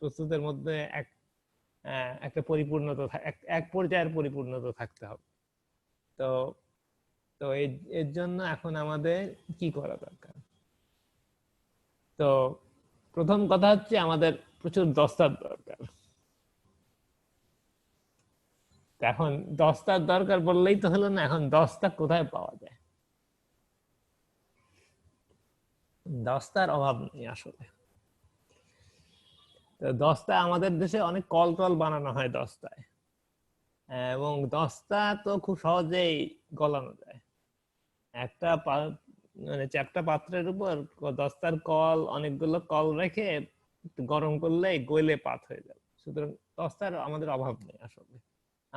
প্রস্তুতের মধ্যে একটা পরিপূর্ণতা, এক পর্যায়ের পরিপূর্ণতা থাকতে হবে। তো তো এর জন্য এখন আমাদের কি করা দরকার? তো প্রথম কথা হচ্ছে আমাদের প্রচুর দস্তার দরকার। এখন দস্তার দরকার বললেই তো হলো না, এখন দস্তা কোথায় পাওয়া যায়? দস্তার অভাব নেই আসলে। তো দস্তা আমাদের দেশে অনেক কল টল বানানো হয় দস্তায়, এবং দস্তা তো খুব সহজেই গলানো যায়। একটা মানে চ্যাপ্টা পাত্রের উপর দস্তার কল, অনেকগুলো কল রেখে গরম করলে গলে পাত হয়ে যাবে। সুতরাং দস্তার আমাদের অভাব নেই আসলে।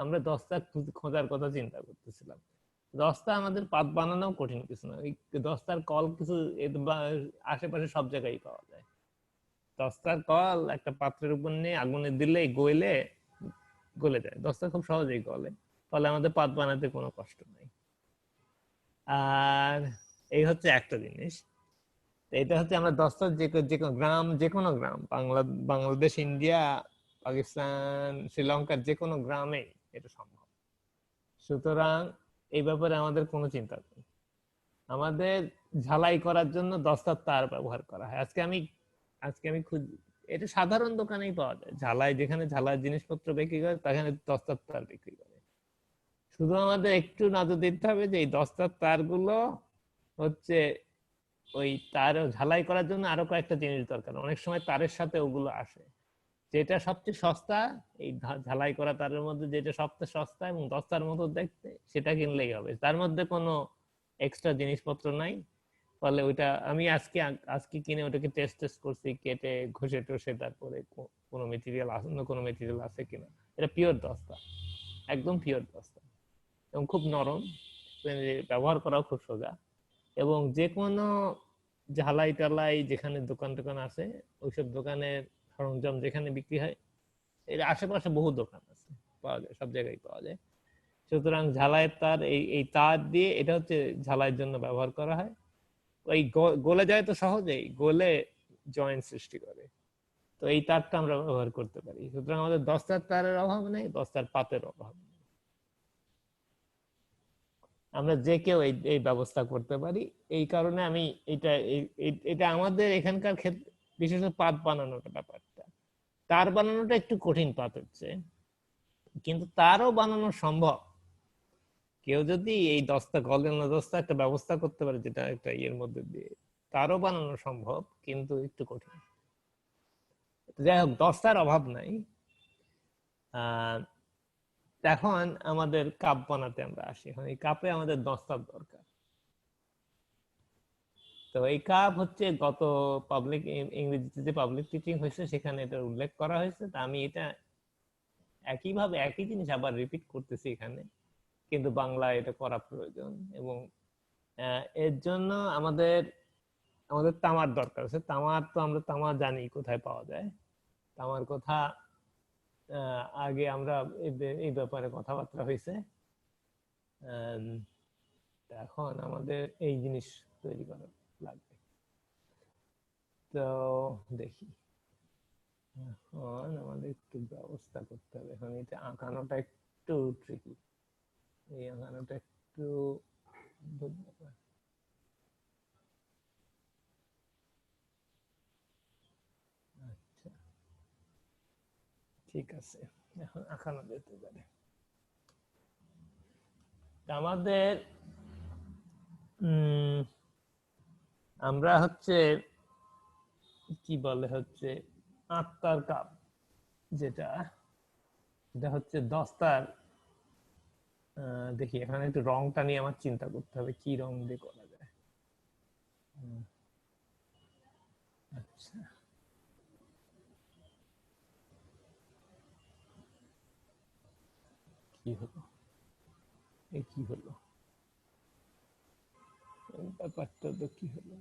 আমরা দস্তা খোঁজার কথা চিন্তা করতেছিলাম। দস্তা আমাদের পাত বানানো কঠিন কিছু না, ওই দস্তার কল কিছু আশেপাশে সব জায়গায় পাওয়া যায়। দস্তার কল একটা পাত্রের উপর নিয়ে আগুনে দিলেই গলে যায়, দস্তা খুব সহজেই গলে, ফলে আমাদের পাত বানাতে কোনো কষ্ট নেই। আর এই হচ্ছে একটা জিনিস। এটা হচ্ছে আমরা দস্তা যে কোনো গ্রাম, বাংলাদেশ, ইন্ডিয়া, পাকিস্তান, শ্রীলঙ্কার যে কোনো গ্রামে এটা সম্ভব। সুতরাং এই ব্যাপারে আমাদের কোনো চিন্তা নেই। আমাদের ঝালাই করার জন্য দস্তার তার ব্যবহার করা হয়। আজকে আমি এটা সাধারণ দোকানেই পাওয়া যায়, যেখানে ঝালাই জিনিসপত্র বিক্রি করে সেখানে দস্তার তার বিক্রি করে। শুধু আমাদের একটু নজর দিতে হবে যে এই দস্তার তারগুলো হচ্ছে ওই তার ঝালাই করার জন্য আরো কয়েকটা জিনিস দরকার। অনেক সময় তারের সাথে ওগুলো আসে, যেটা সবচেয়ে সস্তা, এই ঝালাই করা তারের মধ্যে যেটা সবচেয়ে সস্তা এবং দস্তার মতো দেখতে, সেটা কিনলেই হবে, তার মধ্যে কোনো এক্সট্রা জিনিসপত্র নাই। ফলে ওইটা আমি আজকে কিনে ওটাকে টেস্ট করছি, কেটে ঘষে টষে, তারপরে কোনো মেটেরিয়াল অন্য কোনো মেটেরিয়াল আছে কিনা। এটা পিওর দস্তা, একদম পিওর দস্তা, এবং খুব নরম, ব্যবহার করাও খুব সোজা। এবং যে কোনো ঝালাই টালাই যেখানে দোকান আছে, ওইসব দোকানের সরঞ্জাম যেখানে বিক্রি হয়, এর আশেপাশে বহু দোকান আছে, পাওয়া যায়, সব জায়গায় পাওয়া যায়। সুতরাং ঝালাইয়ের তার, এই তার দিয়ে, এটা হচ্ছে ঝালাইয়ের জন্য ব্যবহার করা হয়। ওই গলে যায় তো সহজেই, গলে জয়েন্ট সৃষ্টি করে, তো এই তারটা আমরা ব্যবহার করতে পারি। সুতরাং আমাদের দস্তার তারের অভাব নেই, দস্তার পাতের অভাব নেই। আমরা যে কেউ এই ব্যবস্থা করতে পারি। এই কারণে আমি এটা আমাদের এখানকার ক্ষেত্রে বিশেষত পাত বানানোটা, ব্যাপারটা তার বানানোটা একটু কঠিন পাত হচ্ছে, কিন্তু তারও বানানো সম্ভব। কেউ যদি এই দস্তা গলানো দস্তা একটা ব্যবস্থা করতে পারে, যেটা একটা ইয়ের মধ্যে দিয়ে, তারও বানানো সম্ভব, কিন্তু একটু কঠিন। যাই হোক, দস্তার অভাব নাই। এখন আমাদের কাপ বানাতে আমরা আসি। এখন এই কাপে আমাদের দস্তার দরকার। তো এই কাপ হচ্ছে গত পাবলিক ইংরেজিতে যে পাবলিক টিচিং হয়েছে সেখানে এটা উল্লেখ করা হয়েছে। তা আমি এটা একইভাবে একই জিনিস আবার রিপিট করতেছি এখানে, কিন্তু বাংলা এটা করা প্রয়োজন। এবং এর জন্য আমাদের আমাদের তামার দরকার আছে। তামার তো আমরা তামা জানি কোথায় পাওয়া যায়, তামার কথা আগে আমরা এই ব্যাপারে কথাবার্তা হয়েছে। এখন আমাদের এই জিনিস তৈরি করা লাগবে। তো দেখি, এখন আমাদের একটু ব্যবস্থা করতে হবে। এখন এটা আঁকানোটা একটু ট্রিকি, এই আঁকানোটা একটু ব্যাপার। আচ্ছা ঠিক আছে, এখন আঁকানো যেতে পারে। আমাদের আমরা হচ্ছে কি বলে হচ্ছে আত্মার কাপ, যেটা হচ্ছে দস্তার। দেখি এখানে একটু রংটা নিয়ে আমার চিন্তা করতে হবে কি রং দিয়ে করা যায়। আচ্ছা কি হলো, এই কি হলো, ব্যাপারটা তো কি হলো।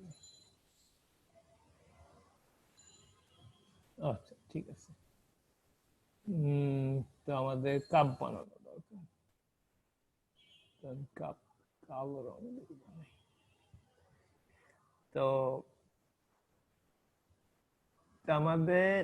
আচ্ছা ঠিক আছে, তো আমাদের কাপ বানানো দরকার। কাপ কালো রং বানাই। তো আমাদের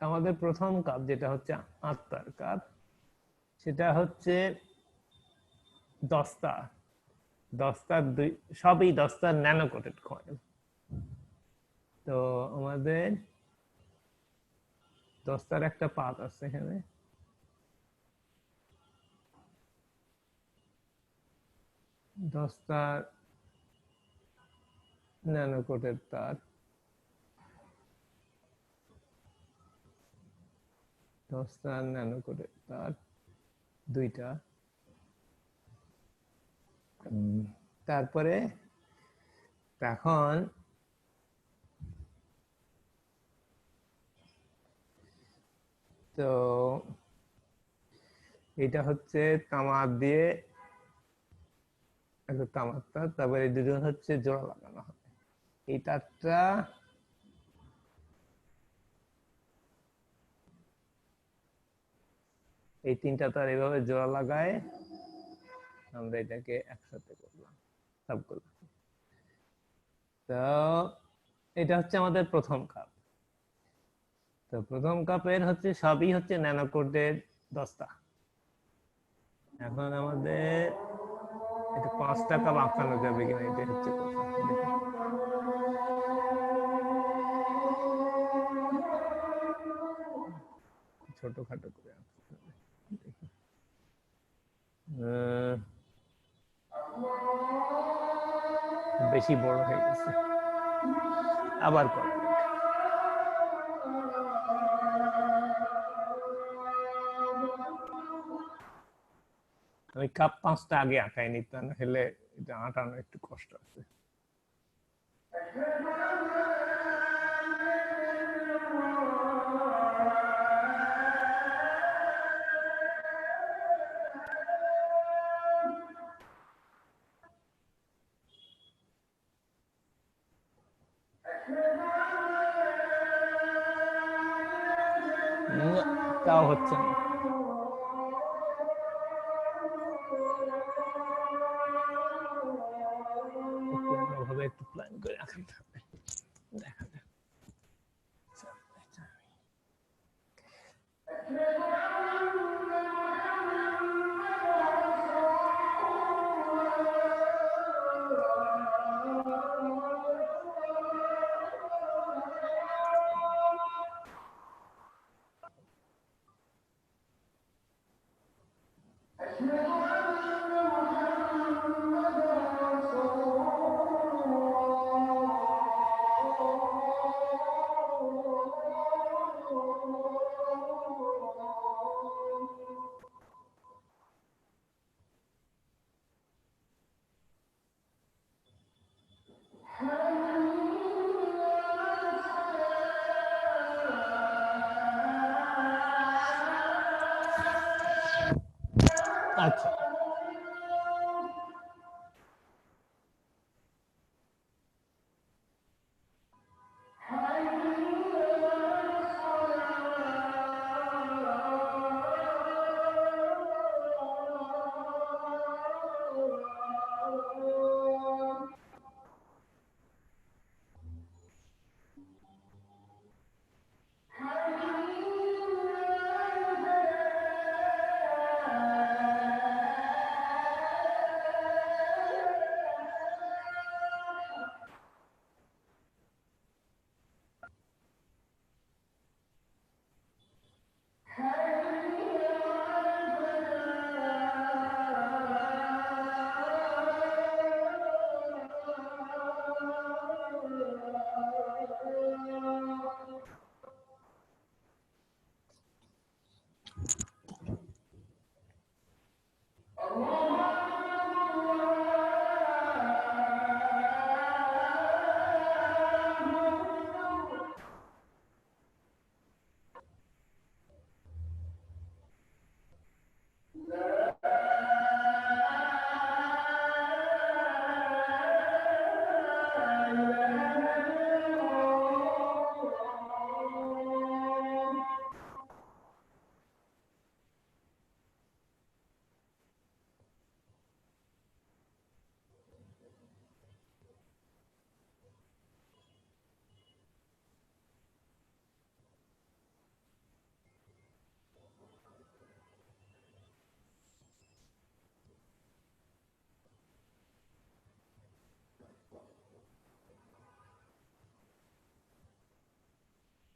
আমাদের প্রথম কাপ যেটা হচ্ছে আত্মার কাপ, সেটা হচ্ছে দস্তা। দস্তার সবই দস্তার ন্যানো কোটেড কয়েল। তো আমাদের দস্তার একটা পাত আছে এখানে, দস্তার ন্যানো কোটেড তার, দস্তার ন্যানো কোটেড তার দুইটা। তারপরে এখন তো এটা হচ্ছে তামার দিয়ে একটা তামার তার, তারপরে দুজন হচ্ছে জোড়া লাগানো হবে। এই তারটা এই তিনটা তার এভাবে জোড়া লাগায় আমরা এটাকে একসাথে করলাম সবগুলো। তো এটা হচ্ছে আমাদের প্রথম কাপ। তো প্রথম কাপের হচ্ছে সবই হচ্ছে ন্যানো কোটেড দস্তা। এখন আমাদের এটা 5টা কাপ আঁকানো যাবে কিনা, এটা হচ্ছে কথা। ছোটখাটো করে আঁকতে হবে। বেশি বড় হয়ে গেছে, আবার করা যাক। আমি কাপ 5টা আগে আঁকাইনি, তা না হলে এটা আঁকানো একটু কষ্ট আছে। তাও হচ্ছে না। অন্যভাবে একটু প্ল্যান করে আঁকাতে হবে, দেখা যাক। আচ্ছা,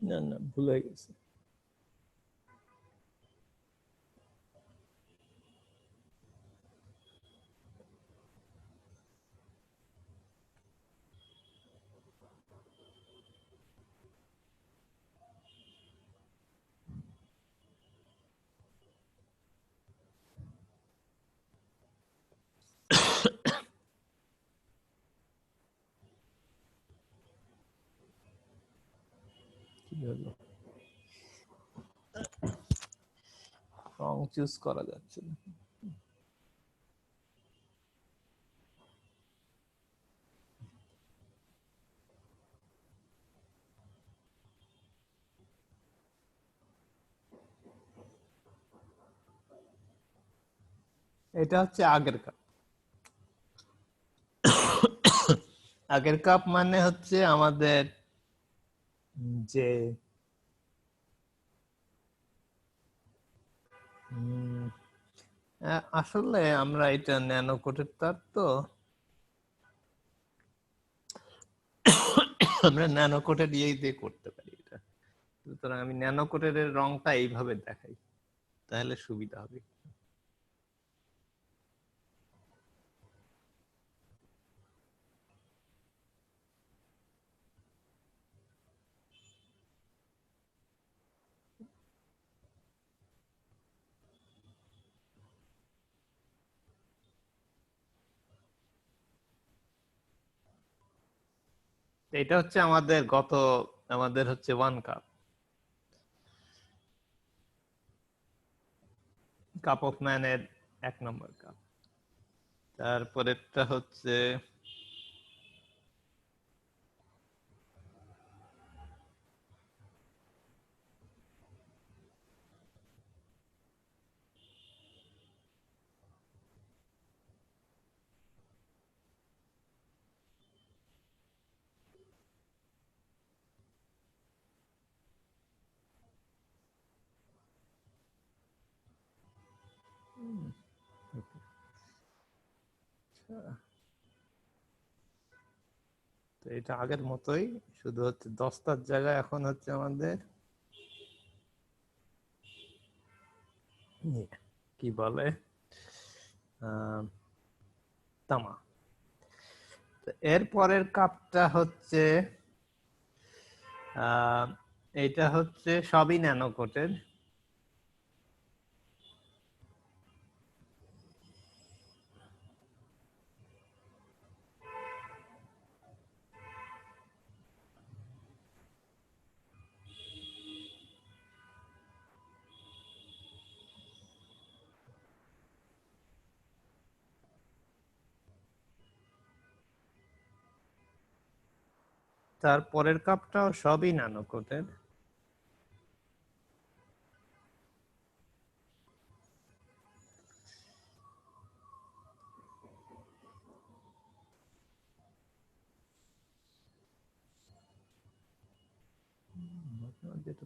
না না ভুল হয়ে গেছে। কি হলো, রং চুজ করা যাচ্ছে না। এটা হচ্ছে আগের কাপ। আগের কাপ মানে হচ্ছে আমাদের যে আসলে আমরা এটা ন্যানো কোটের তার, তো আমরা ন্যানো কোটের দিয়ে করতে পারি এটা। সুতরাং আমি ন্যানো কোটের রংটা এইভাবে দেখাই, তাহলে সুবিধা হবে। এটা হচ্ছে আমাদের হচ্ছে 1 কাপ, কাপ অফ ম্যানের 1 নম্বর কাপ। তারপরেরটা হচ্ছে তো এটা আগের মতোই, শুধু হচ্ছে দস্তার জায়গায় এখন হচ্ছে আমাদের কি বলে তামা। এর পরের কাপটা হচ্ছে এটা হচ্ছে সবই ন্যানো কোটের। তারপরের কাপটাও সবই ন্যানো কোটেড। যেটা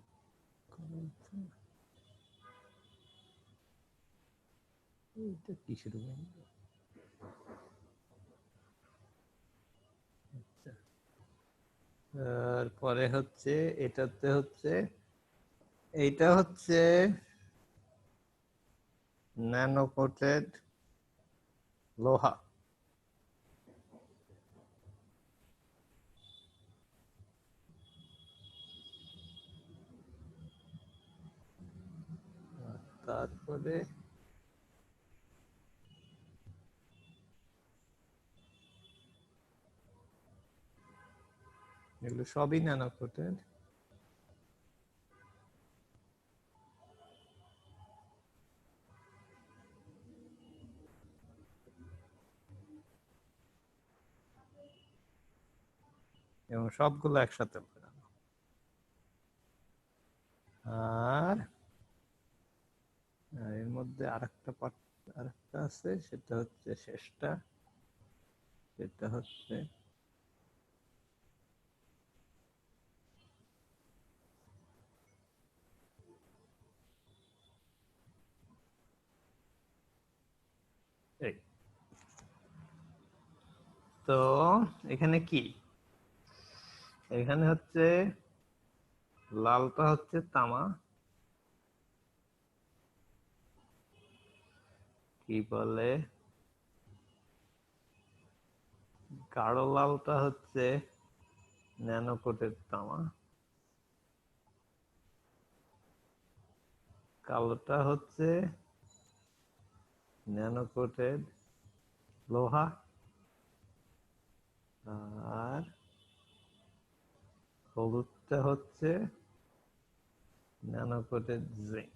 এইটা কিসের গন্ধ? আচ্ছা, তারপরে হচ্ছে এটাতে হচ্ছে এইটা হচ্ছে ন্যানো কোটেড লোহা। তারপরে এগুলো সবই ন্যানো কোটেড। এবং সবগুলো একসাথে লাগানো। আর এর মধ্যে আরেকটা পার্ট আরেকটা আছে, সেটা হচ্ছে শেষটা, সেটা হচ্ছে এই। তো এখানে কি, এখানে হচ্ছে লালটা হচ্ছে তামা, কি বলে গাঢ় লালটা হচ্ছে ন্যানো কোটেড তামা, কালোটা হচ্ছে ন্যানো কোটেড লোহা, আর হলুদটা হচ্ছে ন্যানো কোটেড জিঙ্ক।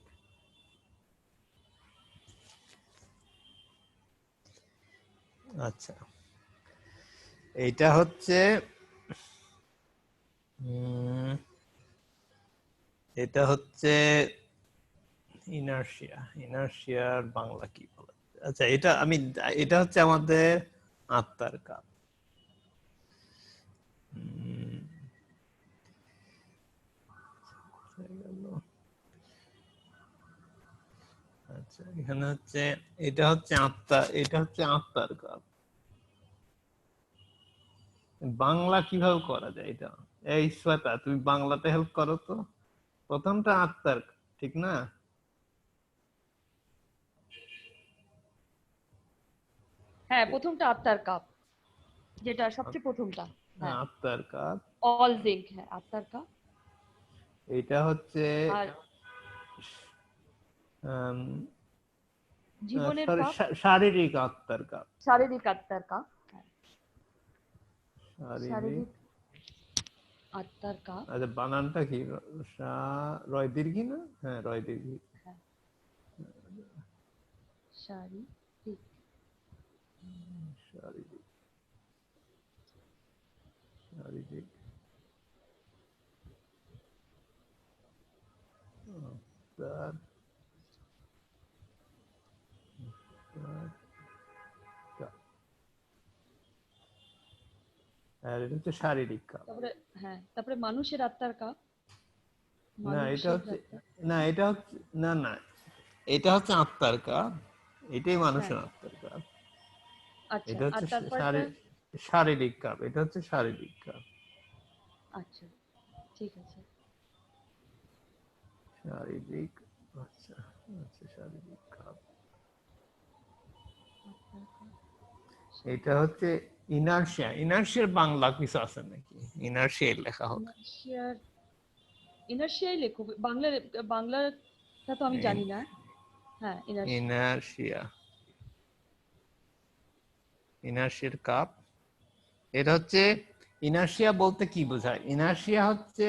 আচ্ছা, এইটা হচ্ছে এটা হচ্ছে ইনার্শিয়া। ইনার্শিয়ার বাংলা কি বলে? আচ্ছা, এটা হচ্ছে আমাদের আত্মার কাপ। আচ্ছা, এখানে হচ্ছে এটা হচ্ছে আত্মা, এটা হচ্ছে আত্মার কাপ। বাংলা কিভাবে করা যায় এটা? এই শ্বেতা, তুমি বাংলাতে হেল্প করো তো। প্রথমটা আত্মার, ঠিক না? হ্যাঁ, প্রথমটা আত্মার কাপ, যেটা সবচেয়ে প্রথমটা। হ্যাঁ, আত্মার কাপ। অল জিঙ্ক, হ্যাঁ আত্মার কাপ। এটা হচ্ছে আর জীবনের সরি, কাপ, শারীরিক আত্মার কাপ। শারীরিক আত্মার কাপ। হ্যাঁ, শারীরিক শারীরিক আত্মার কাপ। আচ্ছা, বানানটা কি? রয় দীর্ঘি না? হ্যাঁ, রয় দীর্ঘি। হ্যাঁ, শারীরিক শারীরিক শারীরিক আত্মার কাপ। আর এটা হচ্ছে শারীরিক কাপ। তারপরে হ্যাঁ, তারপরে মানুষের আত্মার কাপ। না, এটা মানুষের হচ্ছে আত্মার, না, এটা হচ্ছে না, না, এটা হচ্ছে আত্মার কাপ। এটাই মানুষের হ্যাঁ আত্মার কাপ। আচ্ছা। এটা আর হচ্ছে তারপরটা, শারীরিক কাপ। এটা হচ্ছে শারীরিক কাপ। আচ্ছা ঠিক আছে। শারীরিক, আচ্ছা আচ্ছা, শারীরিক কাপ। এটা হচ্ছে ইনার্শিয়া। ইনার্শিয়ার বাংলা কিছু আছে নাকি? ইনার্শিয়াই লেখা হোক। ইনার্শিয়ার, ইনার্শিয়াই লেখো। বাংলার, বাংলাটা তো আমি জানি না। হ্যাঁ, ইনার্শিয়া। Inertia, ইনার্শিয়ার cup. এটা হচ্ছে ইনার্শিয়া বলতে কি বোঝায়? ইনার্শিয়া হচ্ছে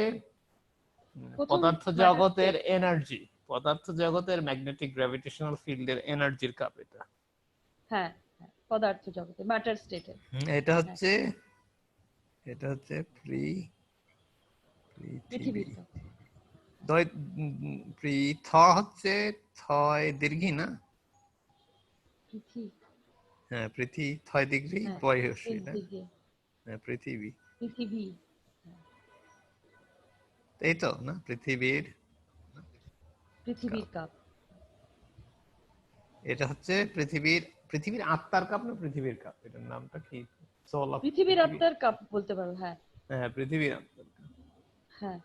প্রথম পদার্থ ম্যাটার জগতের স্টেট। এনার্জি, পদার্থ জগতের ম্যাগনেটিক গ্র্যাভিটেশনাল ফিল্ডের এনার্জির কাপ এটা। হ্যাঁ হ্যাঁ, পদার্থ জগতে ম্যাটার স্টেটে। এটা হ্যাঁ হচ্ছে, এটা হচ্ছে ফ্রি পৃথিবীর কাপ। থ হচ্ছে থয় দীর্ঘি না? পৃথিবী, হ্যাঁ, পৃথি থয় দীর্ঘি হ্যাঁ, পয় হর্ষই না? পৃথিবী, হ্যাঁ, পৃথিবী। পৃথিবী, এই তো না, পৃথিবীর পৃথিবীর কাপ। কাপ। এটা হচ্ছে পৃথিবীর আত্মার কাপ না পৃথিবীর কাপ? এটার নামটা কি? সোল অফ পৃথিবীর পৃথিবী। আত্মার কাপ বলতে পারো, হ্যাঁ হ্যাঁ, পৃথিবীর আত্মার কাপ। হ্যাঁ।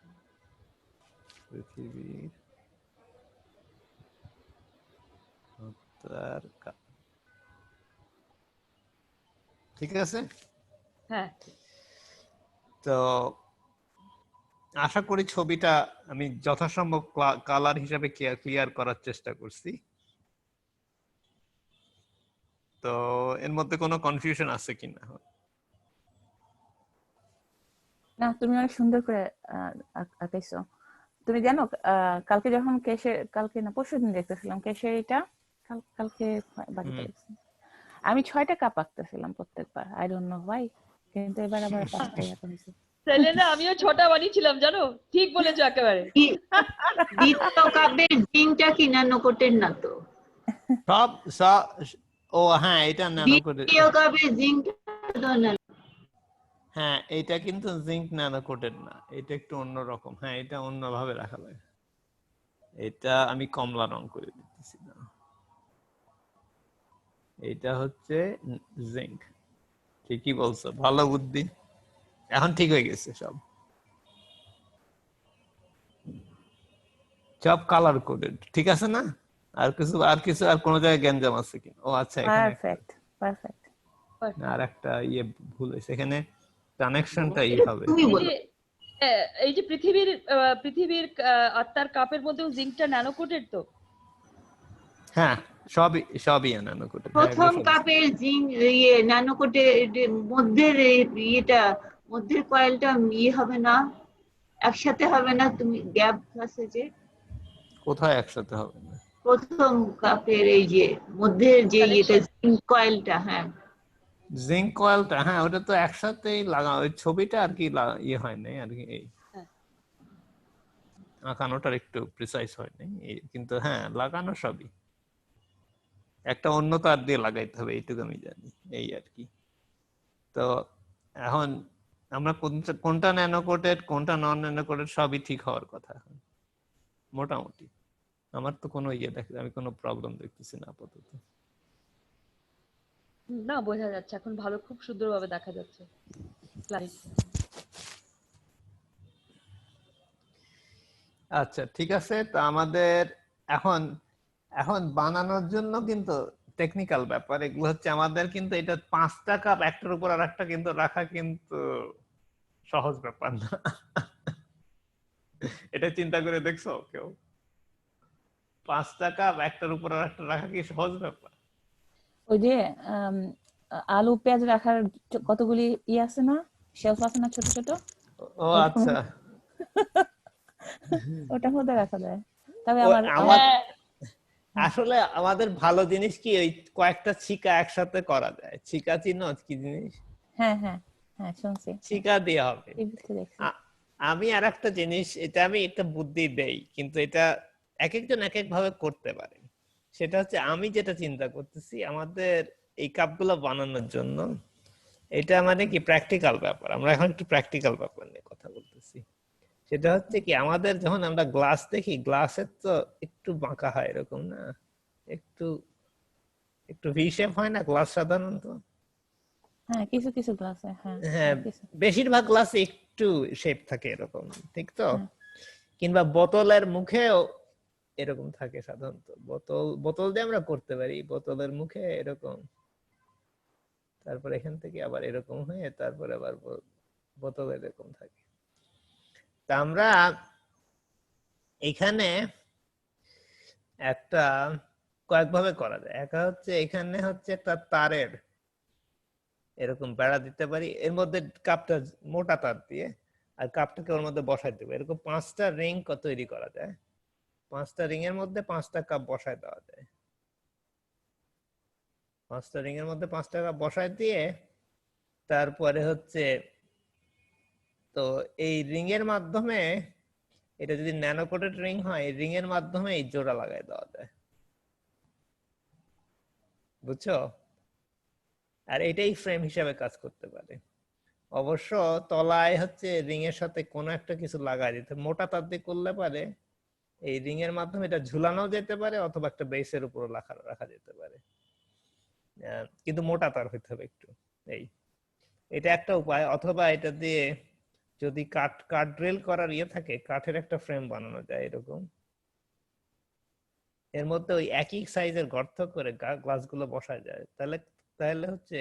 পৃথিবীর আত্মার কাপ, ঠিক আছে। হ্যাঁ, তো আশা করি ছবিটা আমি যথাসম্ভব কালার হিসাবে ক্লিয়ার করার চেষ্টা করছি। তো এর মধ্যে কোনো কনফিউশন আছে কিনা? না, তুমি অনেক সুন্দর করে আঁকাইছো। তুমি জানো কালকে যখন কালকে না পরশুদিন দেখতেছিলাম কেশরিটা, কালকে বাকিটা দেখছি, আমি 6টা কাপ আঁকতেছিলাম প্রত্যেকবার, আই ডোন্ট নো হোয়াই, কিন্তু এবার আবার 5টাই আঁকা হয়েছে। সেলেনা, আমিও 6টা বানিয়েছিলাম জানো, ঠিক বলেছো একেবারে। দ্বিতীয় কাপের জিনটা কি ন্যানো কোটের না তো? সব ও হ্যাঁ, এটা ন্যানো কোটেড। দ্বিতীয় কাপের জিনটা তো ন্যানো। হ্যাঁ, এটা কিন্তু জিঙ্ক ন্যানো কোটেড না, এটা একটু অন্যরকম। হ্যাঁ, এটা অন্যভাবে রাখা লাগে। এটা আমি কমলা রং করে দিতেছি না, এটা হচ্ছে জিঙ্ক। ঠিকই বলছো, ভালো বুদ্ধি। এখন ঠিক হয়ে গেছে সব, সব কালার কোডেড, ঠিক আছে না? আর কোন জায়গায় গ্যাঞ্জাম আছে কি? ও আচ্ছা, এখানে পারফেক্ট, পারফেক্ট। আর একটা ভুল হয়েছে এখানে, কানেকশনটা হবে। তুমি এই বলো। যে এই যে পৃথিবীর আত্মার কাপের মধ্যেও জিঙ্কটা ন্যানো কোটেড তো। হ্যাঁ, সবই ন্যানো কোটেড। প্রথম কাপের জিন ন্যানো কোটের মধ্যের ইয়েটা, মধ্যের কয়েলটা হবে না, একসাথে হবে না? তুমি গ্যাপ আছে যে কোথায় একসাথে হবে না? প্রথম কাপের এই যে মধ্যের যে ইয়েটা, কানেকশন। জিঙ্ক কয়েলটা। হ্যাঁ, জিঙ্ক কয়েলটা, হ্যাঁ ওটা তো একসাথেই লাগা, ওই ছবিটা আর কি হয় নাই আর কি, এই হ্যাঁ। আঁকানোটার একটু প্রিসাইজ হয় নাই, কিন্তু হ্যাঁ লাগানো সবই। একটা অন্য তার দিয়ে লাগাইতে হবে, এইটুকু আমি জানি, এই আর কি। তো এখন আমরা কোনটা ন্যানো কোটেড কোনটা নন ন্যানো কোটেড সবই ঠিক হওয়ার কথা এখন মোটামুটি। আমার তো কোনো আমি কোনো প্রবলেম দেখতেছি না আপাতত। না, বোঝা যাচ্ছে এখন ভালো, খুব সুন্দরভাবে দেখা যাচ্ছে। আচ্ছা, ঠিক আছে। তো আমাদের এখন এখন বানানোর জন্য কিন্তু টেকনিক্যাল ব্যাপার এগুলো হচ্ছে আমাদের, কিন্তু এটা 5টা কাপ একটার উপর আর একটা কিন্তু রাখা কিন্তু সহজ ব্যাপার না। এটা চিন্তা করে দেখছো কেউ? 5টা কাপ একটার উপর আর একটা রাখা কি সহজ ব্যাপার? ওই যে আলু পেঁয়াজ রাখার কতগুলি আছে না, শেলফ আছে না ছোট ছোট, ও আচ্ছা, ওটার মধ্যে রাখা যায়। তবে আসলে আমাদের ভালো জিনিস কি, ওই কয়েকটা ছিকা একসাথে করা যায়। ছিকা চিনো কি জিনিস? হ্যাঁ হ্যাঁ হ্যাঁ, শুনছি, ছিকা দিয়ে হবে। টিভিতে দেখছি। আমি আর একটা জিনিস, আমি একটা বুদ্ধি দেই, কিন্তু এটা এক একজন এক এক ভাবে করতে পারে। সেটা হচ্ছে, আমি যেটা চিন্তা করতেছি আমাদের এই কাপগুলো বানানোর জন্য, এটা মানে কি প্র্যাকটিক্যাল ব্যাপার। আমরা এখন একটু প্র্যাকটিক্যাল ব্যাপার নিয়ে কথা বলতেছি। সেটা হচ্ছে কি, আমাদের যখন আমরা গ্লাস দেখি, গ্লাসের তো একটু বাঁকা হয় এরকম না, একটু একটু ভি শেপ হয় না গ্লাস সাধারণত? হ্যাঁ, কিছু কিছু গ্লাসে, হ্যাঁ হ্যাঁ, কিছু, বেশিরভাগ গ্লাসে একটু শেপ থাকে এরকম, ঠিক তো? হ্যাঁ। কিংবা বোতলের মুখেও এরকম থাকে সাধারণত। বোতল দিয়ে আমরা করতে পারি, বোতলের মুখে এরকম, তারপর এখান থেকে আবার এরকম হয়ে তারপর আবার বোতল এরকম থাকে। তা আমরা এখানে একটা কয়েকভাবে করা যায়। একটা হচ্ছে এখানে হচ্ছে একটা তারের এরকম বেড়া দিতে পারি, এর মধ্যে কাপটা মোটা তার দিয়ে, আর কাপটাকে ওর মধ্যে বসাই দেবো। এরকম 5টা রিং তৈরি করা যায়। 5টা রিং এর মধ্যে 5টা কাপ বসায় দেওয়া যায়। 5টা রিং এর মধ্যে 5টা কাপ বসায় দিয়ে তারপরে হচ্ছে তো এই রিং এর মাধ্যমে, এটা যদি ন্যানো কোটেড রিং হয়, এই রিং এর মাধ্যমে এই জোড়া লাগাই দেওয়া যায়, বুঝছো? আর এটাই ফ্রেম হিসাবে কাজ করতে পারে। অবশ্য তলায় হচ্ছে রিং এর সাথে কোনো একটা কিছু লাগাই দিতে, মোটা তার দিয়ে করলে পারে এই রিং এর মাধ্যমে এটা ঝুলানো যেতে পারে, অথবা একটা বেসের উপর রাখা যেতে পারে, কিন্তু মোটা তার হইতে হবে একটু। এটা একটা উপায়। অথবা এটা দিয়ে যদি কাঠ ড্রিল করার ইয়ে থাকে, কাঠের একটা ফ্রেম বানানো যায় এরকম, এর মধ্যে ওই একই সাইজের গর্ত করে গ্লাসগুলো বসা যায়, তাহলে তাহলে হচ্ছে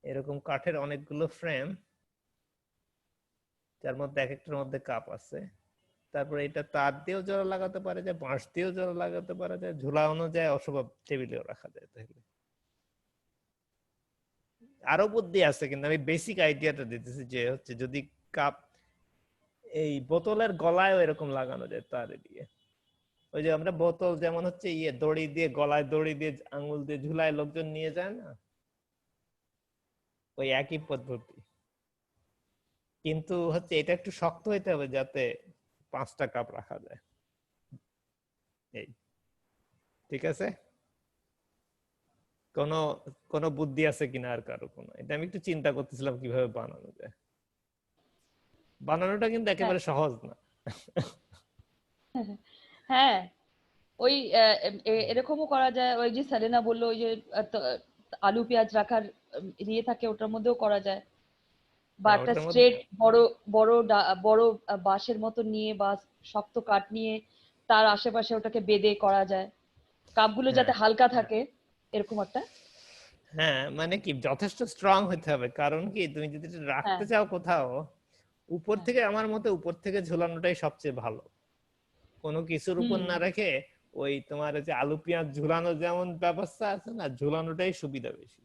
এরকম কাঠের অনেকগুলো ফ্রেম, যার মধ্যে এক একটার মধ্যে কাপ আছে। তারপরে এটা তার দিয়েও জোড়া লাগাতে পারে যায়, বাঁশ দিয়েও জোড়া লাগাতে পারা যায়, ঝুলানো যায়, অথবা টেবিলেও রাখা যায়। তাহলে আরো বুদ্ধি আছে, কিন্তু আমি বেসিক আইডিয়াটা দিতেছি যে হচ্ছে যদি কাপ, এই বোতলের গলায়ও এরকম লাগানো যায় তার দিয়ে। ওই যে আমরা বোতল যেমন হচ্ছে দড়ি দিয়ে, গলায় দড়ি দিয়ে আঙ্গুল দিয়ে ঝুলায় লোকজন নিয়ে যায় না, ওই একই পদ্ধতি। কিন্তু হচ্ছে এটা একটু শক্ত হইতে হবে যাতে 5টা কাপ রাখা যায়। এই ঠিক আছে? কোন কোন বুদ্ধি আছে কিনা আর কারো? কোনো, এটা আমি একটু চিন্তা করতেছিলাম কিভাবে বানানো যায়। বানানোটা কিন্তু একেবারে সহজ না। হ্যাঁ, ওই এরকমও করা যায়, ওই যে সেলেনা বললো, ওই যে আলু পেঁয়াজ রাখার ইয়ে থাকে, ওটার মধ্যেও করা যায়। বা একটা ওটার মধ্যে স্ট্রেট বড় বড় বড় বাঁশের মতো নিয়ে বা শক্ত কাঠ নিয়ে তার আশেপাশে ওটাকে বেঁধে করা যায়, কাপগুলো যাতে হ্যাঁ হালকা থাকে, এরকম একটা। হ্যাঁ, মানে কি যথেষ্ট স্ট্রং হতে হবে, কারণ কি তুমি যদি এটা হ্যাঁ, রাখতে চাও কোথাও উপর হ্যাঁ, থেকে, আমার মতে উপর থেকে ঝুলানোটাই সবচেয়ে ভালো। কোনো কিছুর উপর হুম, না রেখে ওই তোমার যে আলু পেঁয়াজ ঝুলানো যেমন ব্যবস্থা আছে না, ঝুলানোটাই সুবিধা বেশি।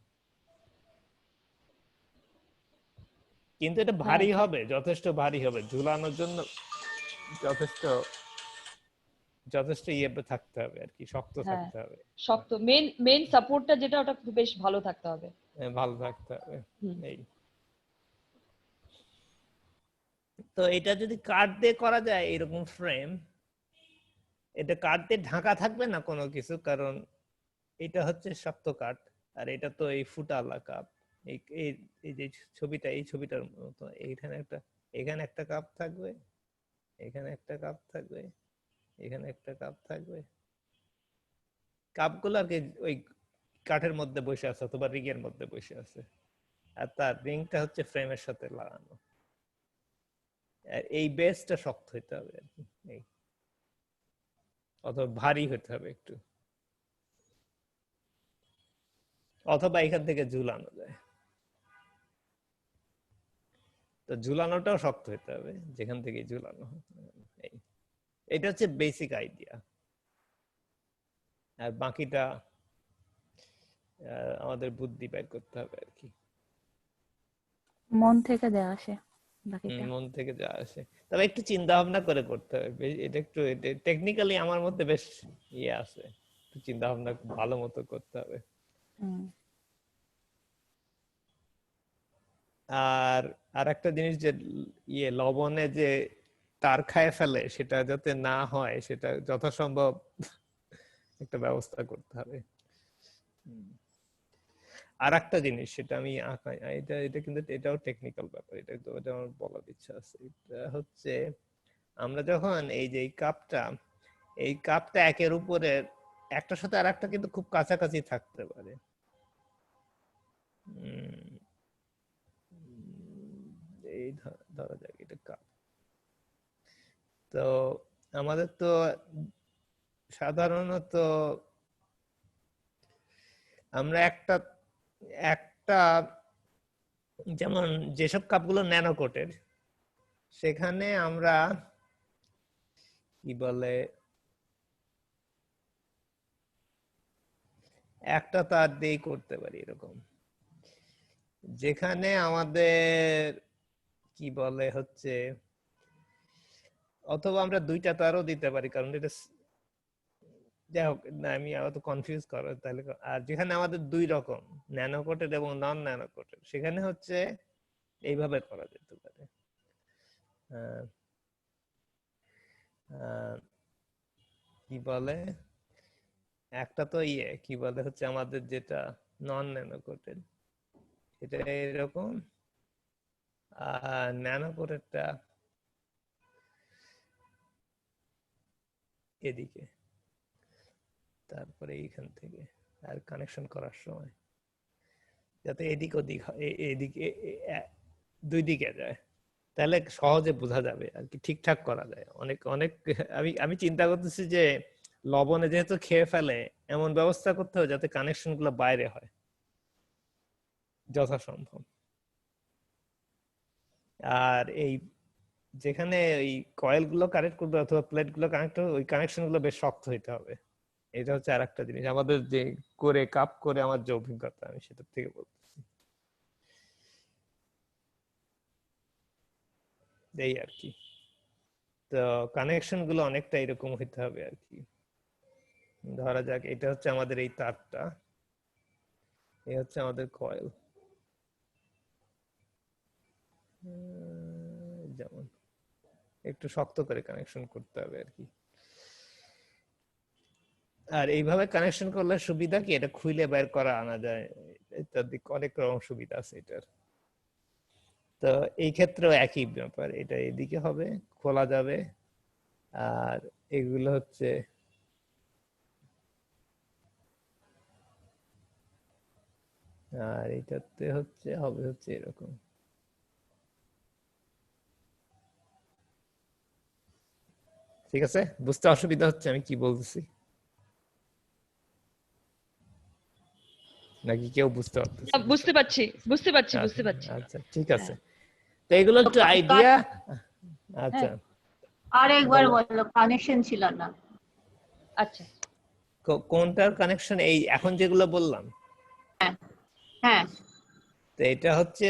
কিন্তু এটা হ্যাঁ, ভারী হবে, যথেষ্ট ভারী হবে ঝুলানোর জন্য, যথেষ্ট যথেষ্ট ইয়ে থাকতে হবে আর কি, শক্ত হ্যাঁ, থাকতে হবে, শক্ত মেন সাপোর্টটা যেটা, ওটা বেশ ভালো থাকতে হবে। ভালো থাকতে হবে। হুম, এই তো এটা যদি কাঠ দিয়ে করা যায় এরকম ফ্রেম, এটা কাঠ দিয়ে ঢাকা থাকবে না কোনো কিছু, কারণ এটা হচ্ছে শক্ত কাঠ। আর এটা তো এই ফুটালা কাপ, এই এই এই যে ছবিটা, এই ছবিটার মতো এখানে একটা কাপ থাকবে, এখানে একটা কাপ থাকবে, এখানে একটা কাপ থাকবে। কাপগুলো আর কি ওই কাঠের মধ্যে বসে আছে অথবা রিং এর মধ্যে বসে আছে, আর তার রিংটা হচ্ছে ফ্রেমের সাথে লাগানো। আর এই বেসটা শক্ত হইতে হবে আর কি, এই অথবা ভারী হতে হবে একটু, অথবা এখান থেকে ঝুলানো যায়। তো ঝুলানোটাও শক্ত হইতে হবে, যেখান থেকে ঝুলানো হয়। এই এটা হচ্ছে বেসিক আইডিয়া। আর বাকিটা আমাদের বুদ্ধি বের করতে হবে আর কি, মন থেকে দেওয়া আসে বাকিটা। মন থেকে যা আসে। তবে একটু চিন্তা ভাবনা করে করতে হবে, এটা একটু টেকনিক্যালি আমার মধ্যে বেশ ইয়ে আছে, একটু চিন্তা ভাবনা ভালো মতো করতে হবে। হুম। আর আর একটা জিনিস যে লবণে যে তার খায় ফেলে, সেটা যাতে না হয়, সেটা যথাসম্ভব একটা ব্যবস্থা করতে হবে। আর একটা জিনিস, সেটা আমি এটা এটা কিন্তু এটাও টেকনিক্যাল ব্যাপার, এটা আমার বলার ইচ্ছা আছে। এটা হচ্ছে আমরা যখন এই যে এই কাপটা একের উপরে একটার সাথে আর একটা কিন্তু খুব কাছাকাছি থাকতে পারে। এই ধরা যাক এটা কাপ। তো আমাদের তো সাধারণত আমরা একটা একটা যেমন যেসব কাপগুলো ন্যানো কোটের, সেখানে আমরা কি বলে একটা তার দিয়েই করতে পারি এরকম। যেখানে আমাদের কি বলে হচ্ছে, অথবা আমরা 2টা তারও দিতে পারি, কারণ এটা যাই হোক না, আমি আবার তো কনফিউজ করো তাহলে। আর যেখানে আমাদের 2 রকম, ন্যানো কোটেড এবং নন ন্যানো কোটেড, সেখানে হচ্ছে এইভাবে করা যেতে পারে। আহ, আহ, কি বলে, একটা তো কি বলে হচ্ছে আমাদের যেটা নন ন্যানো কোটেড, এটা এরকম, আর ন্যানো কোটেডটা এদিকে, তারপরে এইখান থেকে আর কানেকশন করার সময় যাতে এদিক ওদিক এদিকে দুই দিকে যায়, তাহলে সহজে বোঝা যাবে আর কি, ঠিকঠাক করা যায়। অনেক অনেক আমি আমি চিন্তা করতেছি যে লবণে যেহেতু খেয়ে ফেলে, এমন ব্যবস্থা করতে হবে যাতে কানেকশন গুলো বাইরে হয় যথাসম্ভব। আর এই যেখানে ওই কয়েল গুলো কানেক্ট করবে অথবা প্লেট গুলো কানেক্ট হবে, ওই কানেকশন গুলো বেশ শক্ত হইতে হবে। এটা হচ্ছে আর একটা জিনিস আমাদের যে করে কাপ করে আমার যে অভিজ্ঞতা, আমি সেটার থেকে বলতেছি এই আর কি। তো কানেকশন গুলো অনেকটা এরকম হইতে হবে আর কি। ধরা যাক এটা হচ্ছে আমাদের এই তারটা, এই হচ্ছে আমাদের কয়েল, যেমন একটু শক্ত করে কানেকশন করতে হবে আর কি। আর এইভাবে কানেকশন করলে সুবিধা কি, এটা খুলে বের করা আনা যায় ইত্যাদি, অনেক রকম সুবিধা আছে এটার। তো এই ক্ষেত্রেও একই ব্যাপার, এটা এদিকে হবে, খোলা যাবে। আর এগুলো হচ্ছে আর এটাতে হচ্ছে হবে হচ্ছে এরকম। ঠিক আছে, বুঝতে অসুবিধা হচ্ছে আমি কি বলতেছি নাকি কেউ বুঝতে পারতেছে? বুঝতে পারছি, বুঝতে পারছি, বুঝতে পারছি। আচ্ছা ঠিক আছে। হ্যাঁ। তো এগুলো একটু আইডিয়া। আচ্ছা হ্যাঁ। আর একবার বলো। বলো, কানেকশন ছিল না। আচ্ছা, কোনটার কানেকশন? এই এখন যেগুলো বললাম। হ্যাঁ হ্যাঁ। তো এটা হচ্ছে,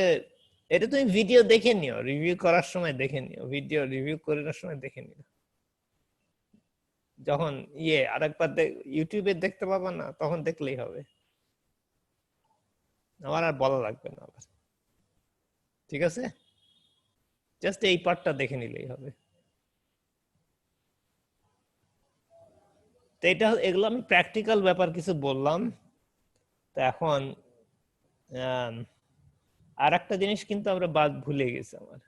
এটা তুমি ভিডিও দেখে নিও, রিভিউ করার সময় দেখে নিও, ভিডিও রিভিউ করার সময় দেখে নিও। যখন আরেকবার ইউটিউবে দেখতে পাবা না, তখন দেখলেই হবে, আমার আর বলা লাগবে না আবার। ঠিক আছে, জাস্ট এই পার্টটা দেখে নিলেই হবে। তো এটা এগুলো আমি প্র্যাকটিক্যাল ব্যাপার কিছু বললাম। তো এখন আর একটা জিনিস কিন্তু আমরা বাদ ভুলে গেছি আমার,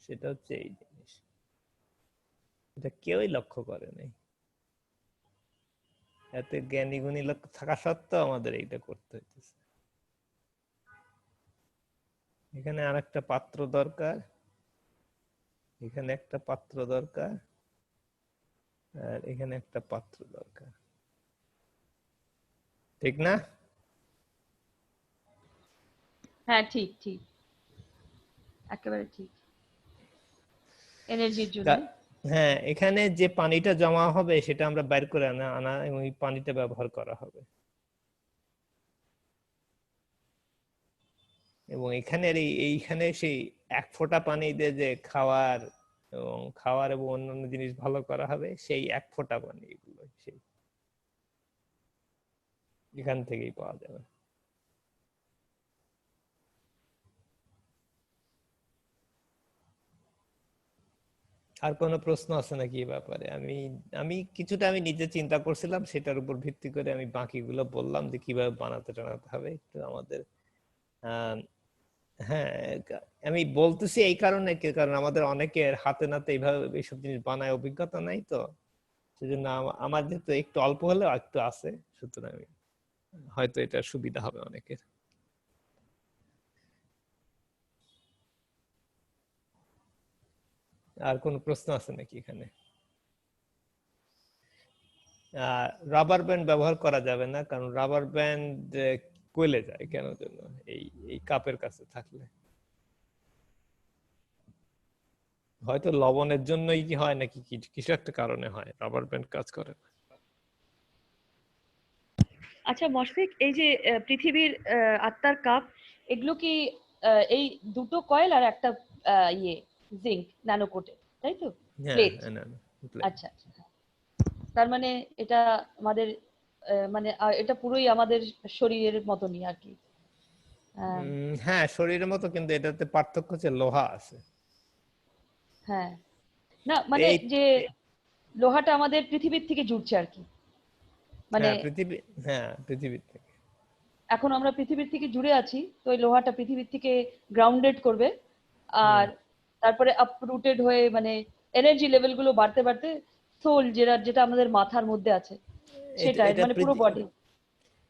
সেটা হচ্ছে এই জিনিস, এটা কেউই লক্ষ্য করে নাই। এত জ্ঞানী গুণী লোক থাকা সত্ত্বেও আমাদের এইটা করতে হইতেছে। এখানে আর একটা পাত্র দরকার, এখানে একটা পাত্র দরকার, আর এখানে একটা পাত্র দরকার, ঠিক না? হ্যাঁ ঠিক ঠিক, একেবারে ঠিক, এনার্জির জন্য। হ্যাঁ, এখানে যে পানিটা জমা হবে সেটা আমরা বাইর করে আনা এবং এই পানিটা ব্যবহার করা হবে। এবং এইখানে সেই এক ফোঁটা পানি দিয়ে যে খাওয়ার এবং অন্যান্য জিনিস ভালো করা হবে, সেই এক ফোঁটা পানি এগুলো সেই এখান থেকেই পাওয়া যাবে। আর কোনো প্রশ্ন আছে নাকি এই ব্যাপারে? আমি কিছুটা নিজে চিন্তা করছিলাম, সেটার উপর ভিত্তি করে আমি বাকিগুলো বললাম যে কিভাবে বানাতে টানাতে হবে একটু আমাদের। হ্যাঁ, আমি বলতেছি এই কারণে কারণ আমাদের অনেকের হাতে নাতে এইভাবে এইসব জিনিস বানায় অভিজ্ঞতা নাই, তো সেজন্য আমার যেহেতু একটু অল্প হলেও একটু আছে, সুতরাং হয়তো এটা সুবিধা হবে অনেকের। আর কোনো প্রশ্ন আছে নাকি এখানে? রাবার ব্যান্ড ব্যবহার করা যাবে না, কারণ রাবার ব্যান্ড কইলে যায় কেন জন্য, এই এই কাপের কাছে থাকলে হয়তো লবণের জন্যই কি হয় নাকি কিছু একটা কারণে হয় রাবার ব্যান্ড কাজ করে না। আচ্ছা মশফিক, এই যে পৃথিবীর আত্মার কাপ, এগুলো কি এই দুটো কয়েল আর একটা জিঙ্ক ন্যানো কোটে, তাই তো? হ্যাঁ প্লেট। হ্যাঁ, না না, আচ্ছা আচ্ছা, তার মানে এটা আমাদের মানে এটা পুরোই আমাদের শরীরের মতনই আর কি। হ্যাঁ শরীরের মতো, কিন্তু এটাতে পার্থক্য হচ্ছে লোহা আছে। হ্যাঁ না তো মানে এই যে লোহাটা আমাদের পৃথিবীর থেকে জুড়ছে আর কি, মানে হ্যাঁ পৃথিবীর থেকে। এখন আমরা পৃথিবীর থেকে জুড়ে আছি, তো ওই লোহাটা পৃথিবীর থেকে গ্রাউন্ডেড করবে, হুম। আর তারপরে আপরুটেড হয়ে মানে এনার্জি লেভেল গুলো বাড়তে বাড়তে সোল যেটা যেটা আমাদের মাথার মধ্যে আছে এটা সেটা এটা মানে পুরো বডি।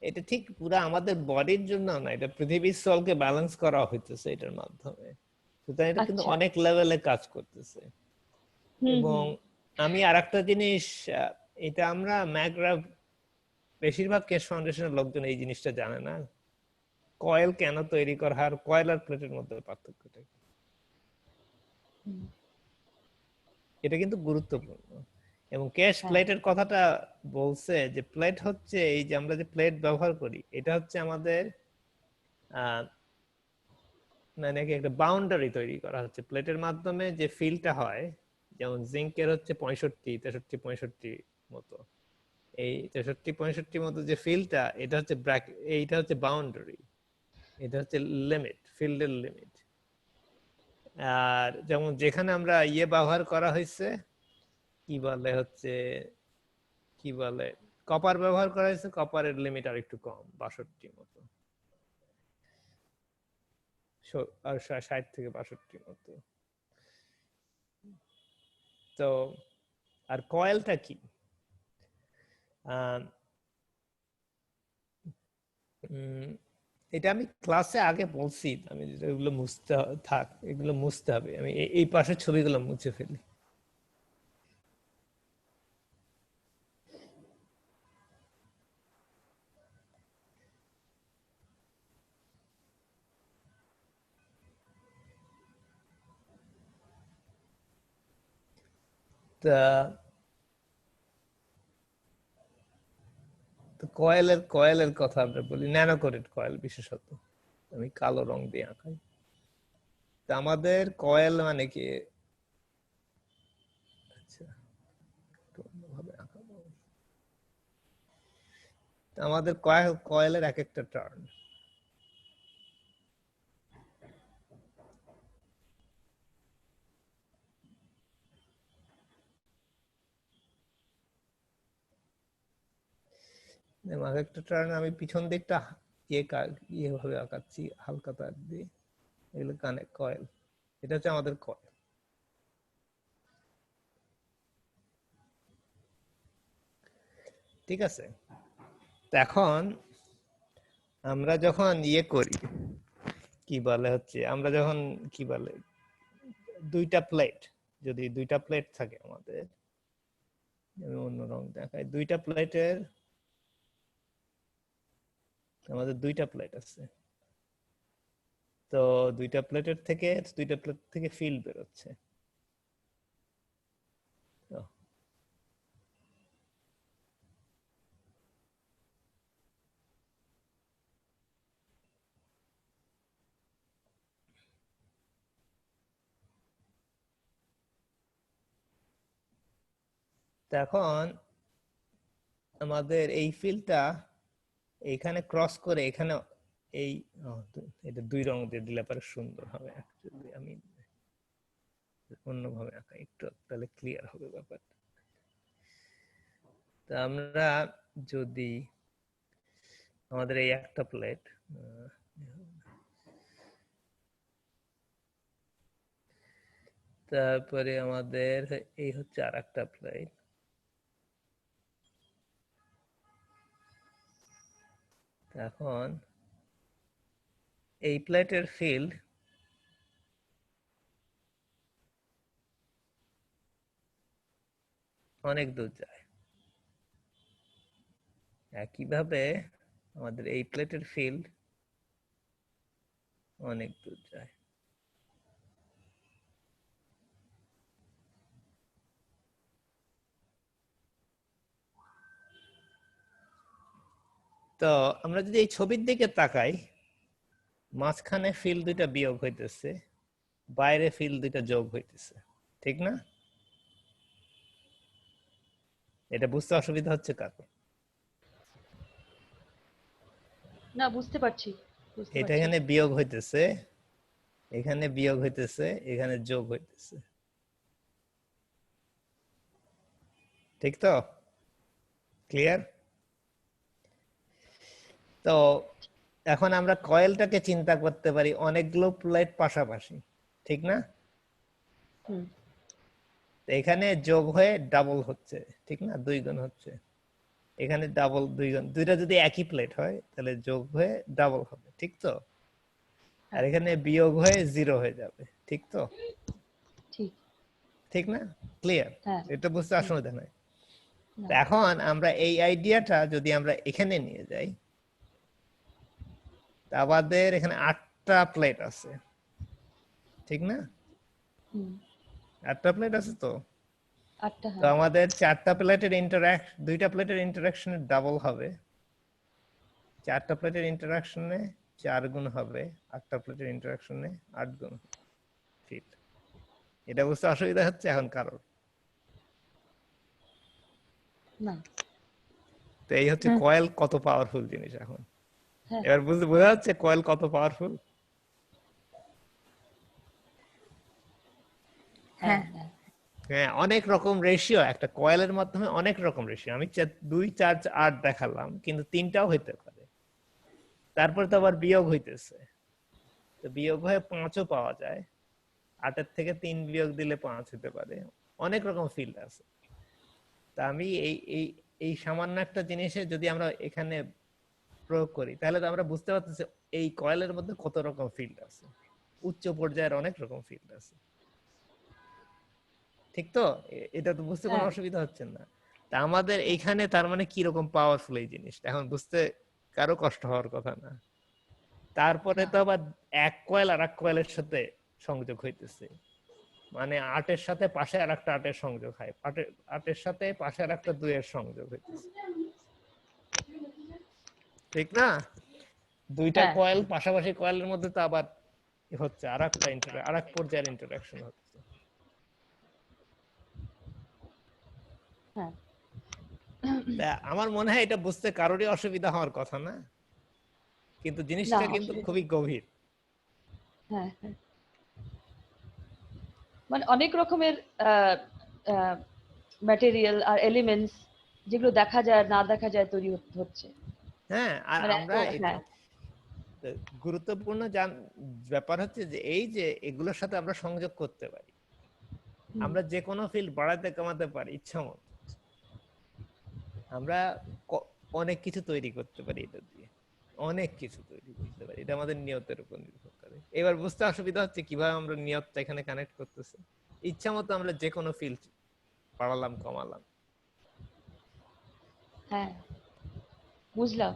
এটা ঠিক পুরো আমাদের বডির জন্য না, এটা পৃথিবীর সলকে ব্যালেন্স করা হইতেছে এটার মাধ্যমে। সুতরাং এটা কিন্তু আচ্ছা। অনেক লেভেলে কাজ করতেছে। হুম এবং হুম। আমি আরেকটা জিনিস, এটা আমরা ম্যাকরা বেশিরভাগ কেস ফাউন্ডেশনের লোকজন এই জিনিসটা জানে না, কয়েল কেন তৈরি করা হয় আর কয়েল আর প্লেটের মধ্যে পার্থক্যটা কি। হুম। এটা কিন্তু গুরুত্বপূর্ণ। এবং ক্যাশ হ্যাঁ। প্লেটের কথাটা বলছে যে প্লেট হচ্ছে এই যে আমরা যে প্লেট ব্যবহার করি, এটা হচ্ছে আমাদের মানে কি একটা বাউন্ডারি তৈরি করা হচ্ছে প্লেটের মাধ্যমে, যে ফিলটা হয় যেমন জিঙ্কের হচ্ছে 65, 63, 65 মতো, এই 63, 65 মতো যে ফিলটা, এটা হচ্ছে এইটা হচ্ছে বাউন্ডারি, এটা হচ্ছে লিমিট, ফিল্ডের লিমিট। আর যেমন যেখানে আমরা ব্যবহার করা হয়েছে কি বলে হচ্ছে কি বলে কপার ব্যবহার করা হয়েছে, কপারের লিমিট আর একটু কম, 62 মতো, আর 60 থেকে 62 মতো। তো আর কয়েলটা কি, এটা আমি ক্লাসে আগে বলছি, আমি এগুলো মুছতে থাক, এগুলো মুছতে হবে, আমি এই পাশের ছবিগুলো মুছে ফেলি। তা কয়েলের কথা আমরা বলি, ন্যানোকোটেড কয়েল বিশেষত, আমি কালো রং দিয়ে আঁকাই। তা আমাদের কয়েল মানে কি, আচ্ছা একটু অন্যভাবে আঁকাবো। তা আমাদের কয়েলের এক একটা টার্ন, এক একটা টার্ন আমি পিছন দিকটা ভাবে আঁকাচ্ছি হালকা তার দিয়ে, এগুলো কানেক্ট কয়েল, এটা হচ্ছে আমাদের কয়েল। ঠিক আছে, এখন আমরা যখন করি কি বলে হচ্ছে, আমরা যখন কি বলে দুইটা প্লেট, যদি দুইটা প্লেট থাকে আমাদের, আমি অন্য রং দেখাই, আমাদের দুইটা প্লেট আছে, তো দুইটা প্লেট থেকে ফিল্ড বেরোচ্ছে। তো এখন আমাদের এই ফিল্ডটা এইখানে ক্রস করে এখানে এই এটা দুই রং দিয়ে দিলে পরে সুন্দর হবে, অ্যাকচুয়ালি আমি অন্যভাবে আঁকাই একটু, তাহলে ক্লিয়ার হবে ব্যাপারটা। তা আমরা যদি আমাদের এই একটা প্লেট, তারপরে আমাদের এই হচ্ছে আর একটা প্লেট, এখন এই প্লেটের ফিল্ড অনেক দূর যায়, একইভাবে আমাদের এই প্লেটের ফিল্ড অনেক দূর যায়। তো আমরা যদি এই ছবির দিকে তাকাই, মাঝখানে ফিল্ড দুইটা বিয়োগ হইতেছে, বাইরে ফিল্ড দুইটা যোগ হইতেছে, ঠিক না? এটা বুঝতে অসুবিধা হচ্ছে কারো? না বুঝতে পারছি, এটা এখানে বিয়োগ হইতেছে, এখানে বিয়োগ হইতেছে, এখানে যোগ হইতেছে। ঠিক তো? ক্লিয়ার? তো এখন আমরা কয়েলটাকে চিন্তা করতে পারি অনেকগুলো প্লেট পাশাপাশি, ঠিক না? হুম। তো এখানে যোগ হয়ে ডাবল হচ্ছে, ঠিক না? 2 গুণ হচ্ছে। এখানে ডাবল 2 গুণ, দুইটা যদি একই প্লেট হয় তাহলে যোগ হয়ে ডাবল হবে, ঠিক তো? আর এখানে বিয়োগ হয়ে 0 হয়ে যাবে, ঠিক তো? ঠিক। ঠিক না? ক্লিয়ার? হ্যাঁ। এটা বুঝতে অসুবিধা নাই। না। তো এখন আমরা এই আইডিয়াটা যদি আমরা এখানে নিয়ে যাই, তা আমাদের এখানে 8টা প্লেট আছে, ঠিক না? হুম। 8টা প্লেট আছে তো? 8টা, তো হ্যাঁ। আমাদের 4টা প্লেটের ইন্টারঅ্যাকশন, 2টা প্লেটের ইন্টারঅ্যাকশনে ডাবল হবে। 4টা প্লেটের ইন্টারঅ্যাকশনে 4 গুণ হবে, 8টা প্লেটের ইন্টারঅ্যাকশনে 8 গুণ ফিট। এটা বুঝতে অসুবিধা হচ্ছে এখন কারোর? না। তো এই হচ্ছে কয়েল কত পাওয়ারফুল জিনিস এখন। হ্যাঁ। এবার বোঝা যাচ্ছে কয়েল কত পাওয়ারফুল। হ্যাঁ। হ্যাঁ। হ্যাঁ, অনেক রকম রেশিও, একটা কয়েলের মাধ্যমে অনেক রকম রেশিও। আমি 2, 4, 8 দেখালাম, কিন্তু 3টাও হইতে পারে। তারপর তো আবার বিয়োগ হইতেছে, তো বিয়োগ হয়ে 5ও পাওয়া যায়। 8-এর থেকে 3 বিয়োগ দিলে 5 হতে পারে। অনেক রকম ফিল্ড আছে। তা আমি এই এই এই সামান্য একটা জিনিসে যদি আমরা এখানে প্রয়োগ করি, তাহলে তো আমরা বুঝতে পারতেছি এই কয়েলের মধ্যে কত রকম ফিল্ড আছে। উচ্চ পর্যায়ের অনেক রকম ফিল্ড আছে, ঠিক তো? এটা তো বুঝতে কোনো হ্যাঁ। অসুবিধা হচ্ছে না। তা আমাদের এইখানে তার মানে কি রকম পাওয়ারফুল এই জিনিসটা এখন বুঝতে কারো কষ্ট হওয়ার কথা না। তারপরে তো আবার এক কয়েল আর এক কয়েলের সাথে সংযোগ হইতেছে, মানে 8-এর সাথে পাশে আর একটা 8-এর সংযোগ হয়, 8-এর সাথে পাশে আর একটা 2-এর সংযোগ হইতেছে, ঠিক না? দুইটা হ্যাঁ। কয়েল পাশাপাশি কয়েলের মধ্যে তো আবার হচ্ছে আর এক পর্যায়ের ইন্টারঅ্যাকশন হচ্ছে। হ্যাঁ। তা আমার মনে হয় এটা বুঝতে কারোরই অসুবিধা হওয়ার কথা না, কিন্তু না, জিনিসটা কিন্তু অসুবিধা। খুবই গভীর। হ্যাঁ। হ্যাঁ। মানে অনেক রকমের ম্যাটেরিয়াল আর এলিমেন্টস যেগুলো দেখা যায় আর না দেখা যায় তৈরি হচ্ছে। হ্যাঁ, আর মানে আমরা হ্যাঁ। গুরুত্বপূর্ণ ব্যাপার হচ্ছে যে এই যে এগুলোর সাথে আমরা সংযোগ করতে পারি, আমরা যে কোনো ফিল্ড বাড়াতে কমাতে পারি ইচ্ছা মতো। আমরা অনেক কিছু তৈরি করতে পারি এটা দিয়ে, অনেক কিছু তৈরি করতে পারি। এটা আমাদের নিয়তের উপর নির্ভর করে। এবার বুঝতে অসুবিধা হচ্ছে কিভাবে আমরা নিয়তটা এখানে কানেক্ট করতেছি। ইচ্ছা মতো আমরা যে কোনো ফিল্ড বাড়ালাম কমালাম। হ্যাঁ, বুঝলাম।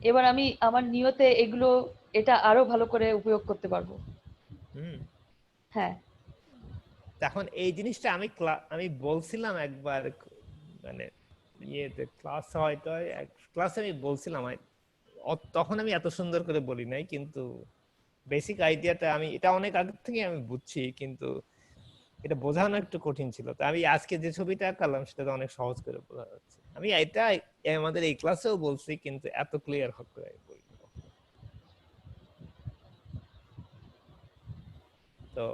এবার আমি আমার নিয়তে এগুলো এটা আরো ভালো করে উপয়োগ করতে পারবো। হুম। হ্যাঁ। তখন এই জিনিসটা আমি বলছিলাম একবার, মানে ইয়েতে ক্লাসে আমি বলছিলাম, তখন আমি এত সুন্দর করে বলি নাই, কিন্তু বেসিক আইডিয়াটা আমি এটা অনেক আগে থেকে আমি বুঝছি, কিন্তু এটা বোঝানো একটু কঠিন ছিল। তো আমি আজকে যে ছবিটা আঁকালাম সেটা অনেক সহজ করে বোঝা যাচ্ছে। আমি এটা আমাদের এই ক্লাসেও বলছি, কিন্তু এত ক্লিয়ার করে বলি। তো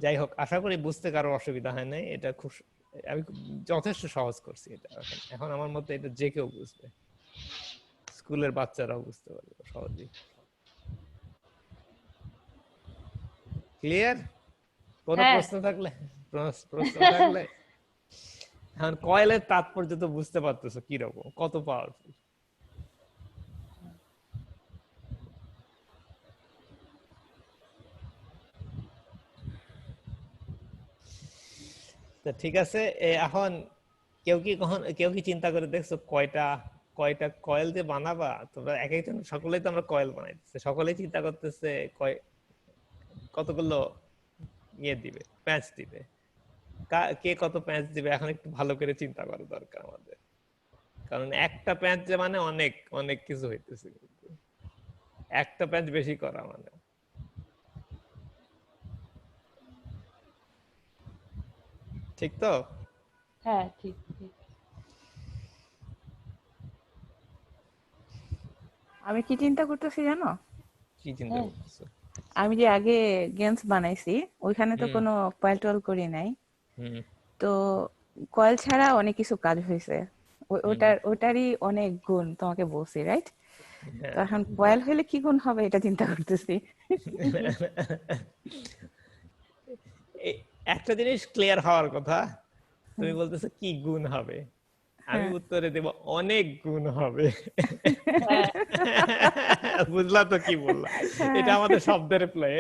যাই হোক, আশা করি বুঝতে কারো অসুবিধা হয় নাই। এটা আমি যথেষ্ট সহজ করছি এটা। এখন আমার মতে এটা যে কেউ বুঝবে, স্কুলের বাচ্চারাও বুঝতে পারবে সহজেই। ক্লিয়ার? কোনো হ্যাঁ। প্রশ্ন থাকলে এখন কয়েলের তাৎপর্য তো বুঝতে পারতেছো কিরকম, কত পাওয়ারফুল। তো ঠিক আছে, এখন কেউ কি চিন্তা করে দেখছো কয়টা কয়টা কয়েল যে বানাবা তোমরা? এক একজন, সকলেই তো আমরা কয়েল বানাইতেছে, সকলেই চিন্তা করতেছে কতগুলো দিবে, প্যাঁচ দিবে। কে কত প্যাঁচ দিবে এখন একটু ভালো করে চিন্তা করা দরকার আমাদের, কারণ একটা প্যাঁচ যে মানে অনেক অনেক কিছু হইতেছে, কিন্তু একটা প্যাঁচ বেশি করা মানে। ঠিক তো? হ্যাঁ, ঠিক ঠিক। আমি কি চিন্তা করতেছি জানো? কি চিন্তা করতেছো? আমি যে আগে গেমস বানাইছি ওইখানে তো হুম কোনো কয়েল টয়েল করি নাই। হুম তো কয়েল ছাড়া অনেক কিছু কাজ হয়েছে, ওটারই অনেক গুণ তোমাকে বলছি, রাইট? তো হ্যাঁ। এখন কয়েল হলে কি গুণ হবে এটা চিন্তা করতেছি। একটা জিনিস ক্লিয়ার হওয়ার কথা, তুমি বলতেছো কি গুণ হবে, আমি হ্যাঁ। উত্তরে দেব অনেক গুণ হবে। হ্যাঁ বুঝলা তো কি বললাম? এটা আমাদের শব্দের প্লে,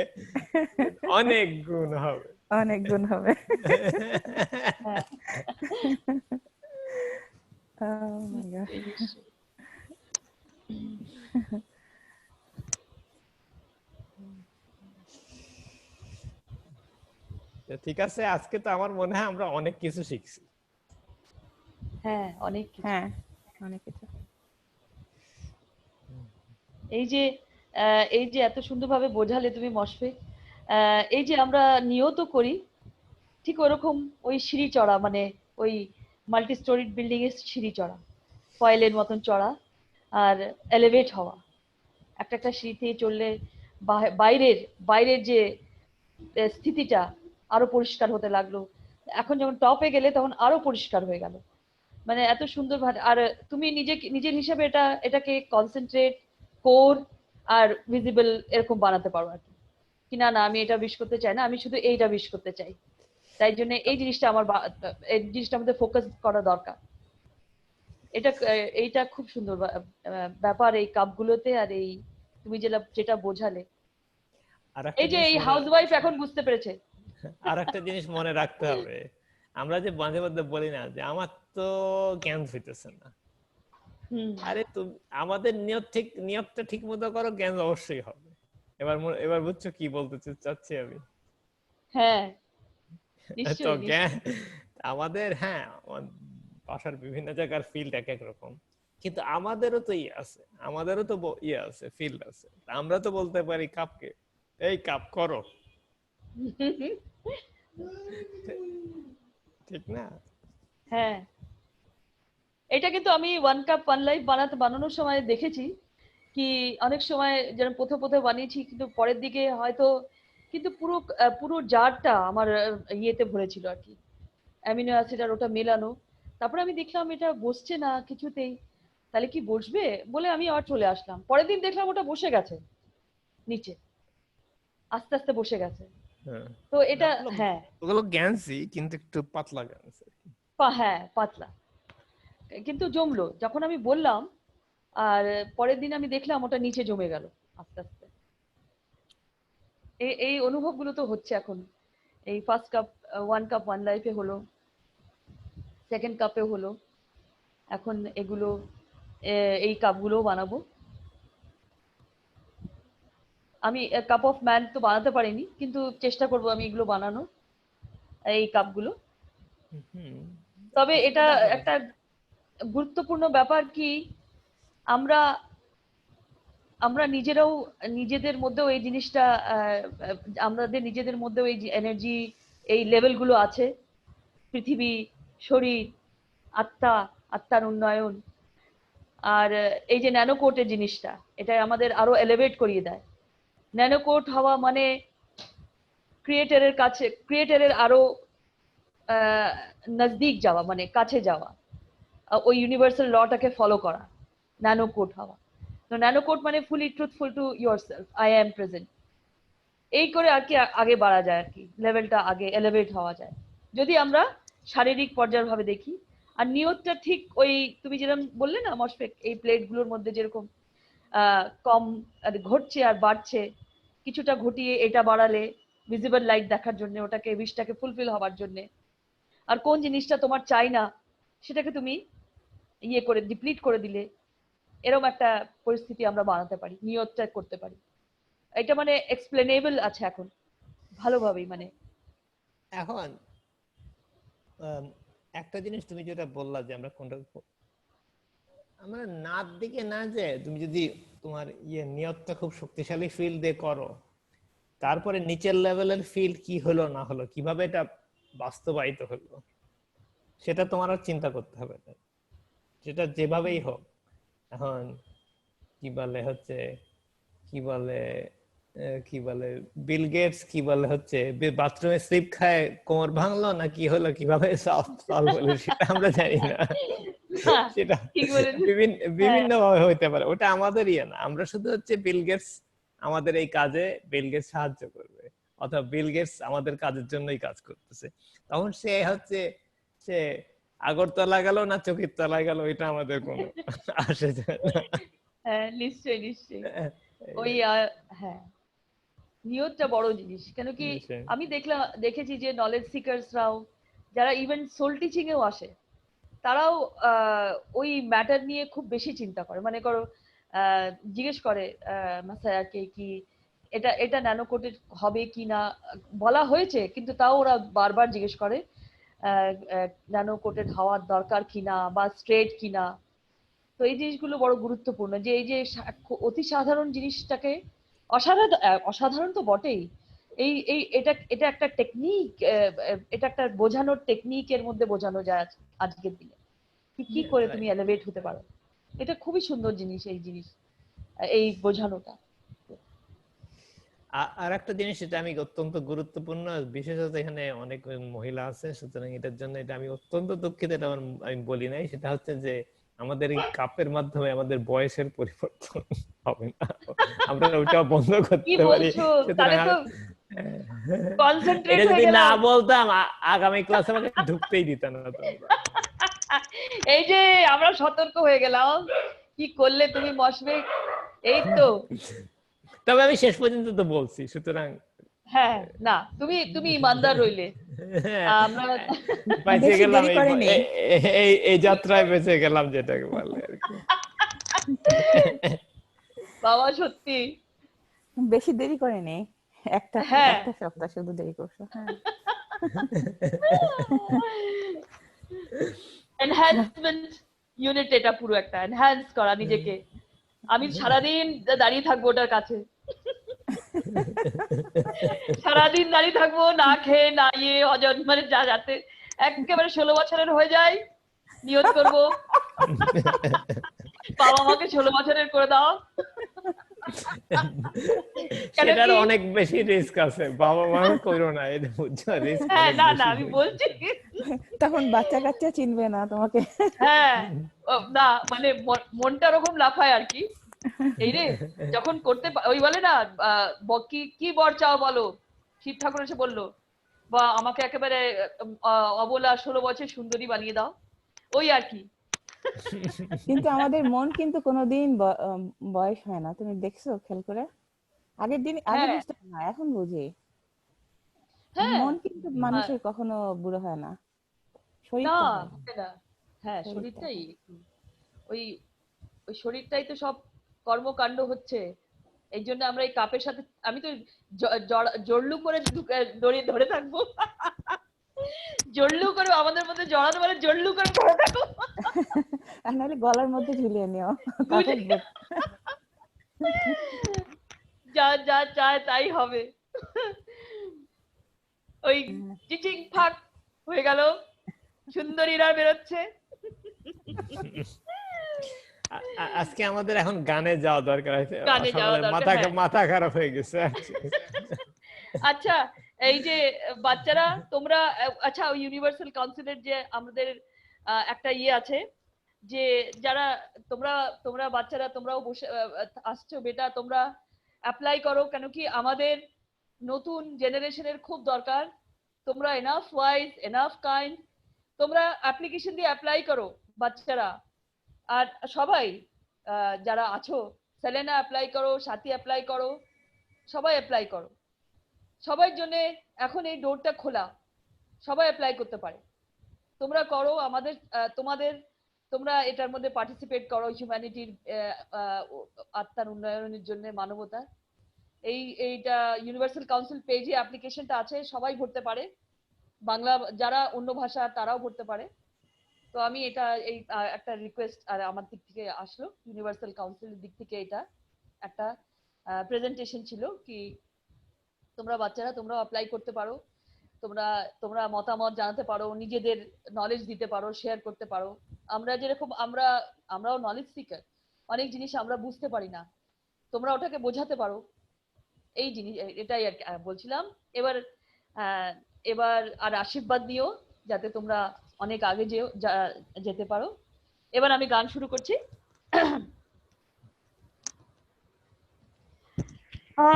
অনেক গুণ হবে। অনেক গুণ হবে। হ্যাঁ Oh my God. নিশ্চয়ই। তো ঠিক আছে, আজকে তো আমার মনে হয় আমরা অনেক কিছু শিখছি। হ্যাঁ অনেক কিছু। হ্যাঁ, অনেক কিছু। এই যে এত সুন্দরভাবে বোঝালে তুমি মশফিক, এই যে আমরা নিয়ত করি ঠিক ওরকম ওই সিঁড়ি চড়া, মানে ওই মাল্টি স্টোরিড বিল্ডিং এর সিঁড়ি চড়া, কয়েলের মতন চড়া, আর এলিভেট হওয়া। একটা একটা সিঁড়িতে চললে বাইরের বাইরের যে স্থিতিটা আরো পরিষ্কার হতে লাগলো। এখন যখন টপে গেলে তখন আরো পরিষ্কার হয়ে গেল। মানে এত সুন্দর ভাবে, আর তুমি নিজের হিসাবে এটাকে কনসেন্ট্রেট, কোর আর ভিজিবল এরকম বানাতে পারো আর কি। কি না না আমি এটা বিশ করতে চাই না, আমি শুধু এইটা বিশ করতে চাই। তাই জন্য এই জিনিসটা এই জিনিসটা আমাদের ফোকাস করা দরকার। এইটা খুব সুন্দর ব্যাপার এই কাপগুলোতে, আর এই তুমি যেটা বোঝালে। আর একটা এই যে জিনিস এই মনে হাউসওয়াইফ এখন বুঝতে পেরেছে। আর একটা জিনিস মনে রাখতে হবে, আমরা যে মাঝে মধ্যে বলি না যে আমার তো জ্ঞান হইতেছে না, হুম। আরে তুমি আমাদের নিয়তটা ঠিক মতো করো, জ্ঞান অবশ্যই হবে। এবার বুঝছো কি বলতে চাচ্ছি আমি? হ্যাঁ তো নিশ্চয়ই জ্ঞান নিশ্চয়ই। আমাদের, হ্যাঁ, বাসার বিভিন্ন জায়গার ফিল্ড এক এক রকম, কিন্তু আমাদেরও তো ইয়ে আছে, আমাদেরও তো ইয়ে আছে, ফিল্ড আছে। আমরা তো বলতে পারি কাপকে, এই কাপ করো, ঠিক না? হ্যাঁ এটা কিন্তু আমি ওয়ান কাপ ওয়ান লাইফ বানানোর সময় দেখেছি কি, অনেক সময় যেরকম প্রথমে বানিয়েছি কিন্তু পরের দিকে হয়তো, কিন্তু পুরো জারটা আমার ইয়েতে ভরেছিল আর কি, অ্যামিনো অ্যাসিড আর ওটা মেলানো। তারপরে আমি দেখলাম এটা বসছে না কিছুতেই, তাহলে কি বসবে বলে আমি আর চলে আসলাম। পরের দিন দেখলাম ওটা বসে গেছে নিচে, আস্তে আস্তে বসে গেছে। হ্যাঁ, তো না, এটা ওগুলো হ্যাঁ ওগুলো জ্ঞানসি, কিন্তু একটু পাতলা জ্ঞানসি। হ্যাঁ পাতলা, কিন্তু জমলো যখন আমি বললাম। আর পরের দিন আমি দেখলাম ওটা নিচে জমে গেল আস্তে আস্তে। এই অনুভবগুলো তো হচ্ছে এখন। এই first cup one cup one লাইফে হলো, সেকেন্ড কাপে হলো, এখন এগুলো এই কাপগুলোও বানাবো। আমি কাপ অফ ম্যান তো বানাতে পারিনি, কিন্তু চেষ্টা করব আমি এগুলো বানানো, এই কাপগুলো। হুম, তবে এটা অসুবিধা হবে একটা গুরুত্বপূর্ণ ব্যাপার কি, আমরা আমরা নিজেরাও নিজেদের মধ্যেও এই জিনিসটা, আমাদের নিজেদের মধ্যেও এই এনার্জি, এই লেভেলগুলো আছে। পৃথিবী, শরীর, আত্মা, আত্মার উন্নয়ন, আর এই যে ন্যানোকোটের জিনিসটা, এটা আমাদের আরো এলিভেট করিয়ে দেয়। ন্যানোকোট হওয়া মানে ক্রিয়েটারের কাছে, ক্রিয়েটারের আরো নজদিক যাওয়া, মানে কাছে যাওয়া, ওই ইউনিভার্সাল লটাকে ফলো করা, ন্যানোকোট হওয়া। তো ন্যানোকোট মানে fully truthful to yourself, I am present. এই করে আর কি আগে বাড়া যায় আর কি, লেভেলটা আগে এলিভেট হওয়া যায় যদি আমরা শারীরিক পর্যায়ের ভাবে দেখি। আর নিয়তটা ঠিক ওই তুমি যেরকম বললে না মশফেক, এই প্লেটগুলোর মধ্যে যেরকম কম ঘটছে আর বাড়ছে, কিছুটা ঘটিয়ে এটা বাড়ালে ভিজিবল লাইট দেখার জন্য, ওটাকে উইশটাকে ফুলফিল হওয়ার জন্য। আর কোন জিনিসটা তোমার চাই না সেটাকে তুমি ইয়ে করে ডিপ্লিট করে দিলে, এরকম একটা পরিস্থিতি আমরা বানাতে পারি, নিয়তটা করতে পারি। এটা মানে এক্সপ্লেনেবল আছে এখন ভালোভাবেই, মানে এখন একটা জিনিস তুমি যেটা বললা যে আমরা কোনটা, আমরা নার দিকে না, যে তুমি যদি তোমার নিয়তটা খুব শক্তিশালী ফিল দিয়ে করো, তারপরে নিচের লেভেলের ফিল কি হলো না হলো, কিভাবে এটা বাস্তবায়িত হলো, সেটা তোমার আর চিন্তা করতে হবে না। সেটা যেভাবেই হোক, এখন কি বলে কি বলে বিল গেটস কি বলে হচ্ছে বাথরুমে স্লিপ খায় কোমর ভাঙলো না কি হলো কিভাবে সলভ হলো সেটা আমরা জানি না। হ্যাঁ, সেটা ঠিক বলেছেন। বিভিন্ন ভাবে হইতে পারে, ওটা আমাদের ইয়ে না। আমরা শুধু হচ্ছে বিল গেটস আমাদের এই কাজে বিল গেটস সাহায্য করবে, অথবা বিল গেটস আমাদের কাজের জন্যই কাজ করতেছে, তখন সে হচ্ছে সে আগরতলা গেল না চকির তলায় গেল এটা আমাদের কোনো আসে যায় না। হ্যাঁ, নিশ্চয়ই নিশ্চয়ই। ওই হ্যাঁ, নিয়তটা বড় জিনিস। কেন কি নিশ্চয়ই। আমি দেখেছি যে নলেজ সিকার্সরাও যারা ইভেন সোল টিচিং এও আসে, তারাও ওই ম্যাটার নিয়ে খুব বেশি চিন্তা করে। মানে করো জিজ্ঞেস করে মাসায়াকে কি এটা এটা ন্যানো কোটেড হবে কি না, বলা হয়েছে কিন্তু তাও ওরা বারবার জিজ্ঞেস করে ন্যানো কোটেড হওয়ার দরকার কিনা বা স্ট্রেট কিনা। তো এই জিনিসগুলো বড় গুরুত্বপূর্ণ, যে এই যে অতি সাধারণ জিনিসটাকে অসাধারণ, অসাধারণ তো বটেই, এই এই এটা এটা একটা টেকনিক, এটা একটা বোঝানোর টেকনিকের মধ্যে বোঝানো যায় আজকের দিনে কি করে তুমি এলিভেট হতে পারো। এটা খুবই সুন্দর জিনিস, এই জিনিস এই বোঝানোটা। আর একটা জিনিস এটা আমি অত্যন্ত গুরুত্বপূর্ণ, বিশেষত এখানে অনেক মহিলা আছে, সুতরাং এটার জন্য এটা আমি অত্যন্ত দুঃখিত, এটা আমি বলি নাই, সেটা হচ্ছে যে আমাদের এই কাপের মাধ্যমে আমাদের বয়সের পরিবর্তন হবে না, আমরা ওটা বন্ধ কি করতে পারি। বলছো? সুতরাং তাহলে তো কনসেন্ট্রেট এটা হয়ে যদি না গেলাম। বলতাম আগামী ক্লাসে আমাকে ঢুকতেই দিত না তোমরা। এই যে আমরা সতর্ক হয়ে গেলাম, কি করলে তুমি মশবেক। এই তো। তবে আমি শেষ পর্যন্ত তো বলছি, সুতরাং হ্যাঁ, না তুমি তুমি ইমানদার রইলে। আমরা বেঁচে বেশি গেলাম দেরি করেনি। এই যাত্রায় বেঁচে গেলাম যেটাকে বলে আর কি। বাবা সত্যি বেশি দেরি করেনি, একটা হ্যাঁ। একটা সপ্তাহ শুধু দেরি করছো। হ্যাঁ, এনহ্যান্সমেন্ট ইউনিট, এটা পুরো একটা এনহ্যান্স করা নিজেকে। আমি সারাদিন দাঁড়িয়ে থাকবো ওটার কাছে, সারাদিন দাঁড়িয়ে থাকবো না খেয়ে না ইয়ে হজম, মানে যা যাতে একেবারে 16 বছরের হয়ে যায়। নিয়ত করবো বাবা মাকে 16 বছরের করে দাও। কেন সেটার কি অনেক বেশি রিস্ক আছে, বাবা মা করো না, এটা বুঝছো রিস্ক হ্যাঁ, অনেক না বেশি। না আমি বলছি তখন বাচ্চা কাচ্চা চিনবে না তোমাকে। হ্যাঁ, না মানে মনটা ওরকম লাফায় আর কি। এই রে যখন করতে ওই বলে না কি কি বর চাও বলো, শিব ঠাকুর এসে বললো, বা আমাকে একেবারে অবলা 16 বছর সুন্দরী বানিয়ে দাও, ওই আর কি। কিন্তু আমাদের মন কিন্তু কোনোদিন বয়স হয় না, তুমি দেখছো খেয়াল করে? আগের দিন আগে হ্যাঁ বুঝতাম না, এখন বুঝি। হ্যাঁ মন কিন্তু মানুষের কখনো বুড়ো হয় না, না শরীরটা হয়। হয় না। হ্যাঁ, শরীরটা শরীরটাই হয়। ওই ওই শরীরটাই তো সব কর্মকাণ্ড হচ্ছে। এই জন্য আমরা এই কাপের সাথে আমি তো জড়লু করে দড়িয়ে ধরে থাকবো, জড়লু করে আমাদের মধ্যে জড়ানো মানে জড়লু করে ধরে থাকবো। আর নাহলে গলার মধ্যে ঝুলিয়ে নিও বুঝে কাপড় দিয়ে। যা যা চায় তাই হবে। ওই চিচিং ফাক হয়ে গেল, সুন্দরীরা বেরোচ্ছে। আজকে আমাদের এখন গানে যাওয়া দরকার আছে, গানে যাওয়া আমাদের দরকার, হ্যাঁ। মাথা খারাপ হয়ে গেছে। আচ্ছা, এই যে বাচ্চারা তোমরা আচ্ছা ওই ইউনিভার্সাল কাউন্সিলের যে আমাদের একটা ইয়ে আছে, যে যারা তোমরা তোমরা বাচ্চারা তোমরাও বসে আসছো বেটা, তোমরা অ্যাপ্লাই করো। কেন কি আমাদের নতুন জেনারেশনের খুব দরকার। তোমরা এনাফ ওয়াইজ এনাফ কাইন্ড, তোমরা অ্যাপ্লিকেশন দিয়ে অ্যাপ্লাই করো বাচ্চারা। আর সবাই যারা আছো, সেলেনা অ্যাপ্লাই করো, সাথী অ্যাপ্লাই করো, সবাই অ্যাপ্লাই করো। সবার জন্য এখন এই ডোরটা খোলা, সবাই অ্যাপ্লাই করতে পারে। তোমরা করো আমাদের তোমাদের তোমরা এটার মধ্যে পার্টিসিপেট করো, হিউম্যানিটির আত্মার উন্নয়নের জন্য, মানবতা। এইটা ইউনিভার্সাল কাউন্সিল পেজে অ্যাপ্লিকেশনটা আছে, সবাই ভরতে পারে। বাংলা যারা অন্য ভাষা তারাও ভরতে পারে। তো আমি এটা এই একটা রিকোয়েস্ট আর আমার দিক থেকে আসলো, ইউনিভার্সাল কাউন্সিলের দিক থেকে এটা একটা প্রেজেন্টেশন ছিল কি তোমরা বাচ্চারা তোমরাও অ্যাপ্লাই করতে পারো। তোমরা তোমরা মতামত জানাতে পারো, নিজেদের নলেজ দিতে পারো, শেয়ার করতে পারো। আমরা যেরকম আমরাও নলেজ সিকার, অনেক জিনিস আমরা বুঝতে পারি না, তোমরা ওটাকে বোঝাতে পারো। এই জিনিস এটাই আর কি, বলছিলাম। এবার এবার আর আশীর্বাদ দিও যাতে তোমরা অনেক আগে যেতে পারো। এবার আমি গান শুরু করছি।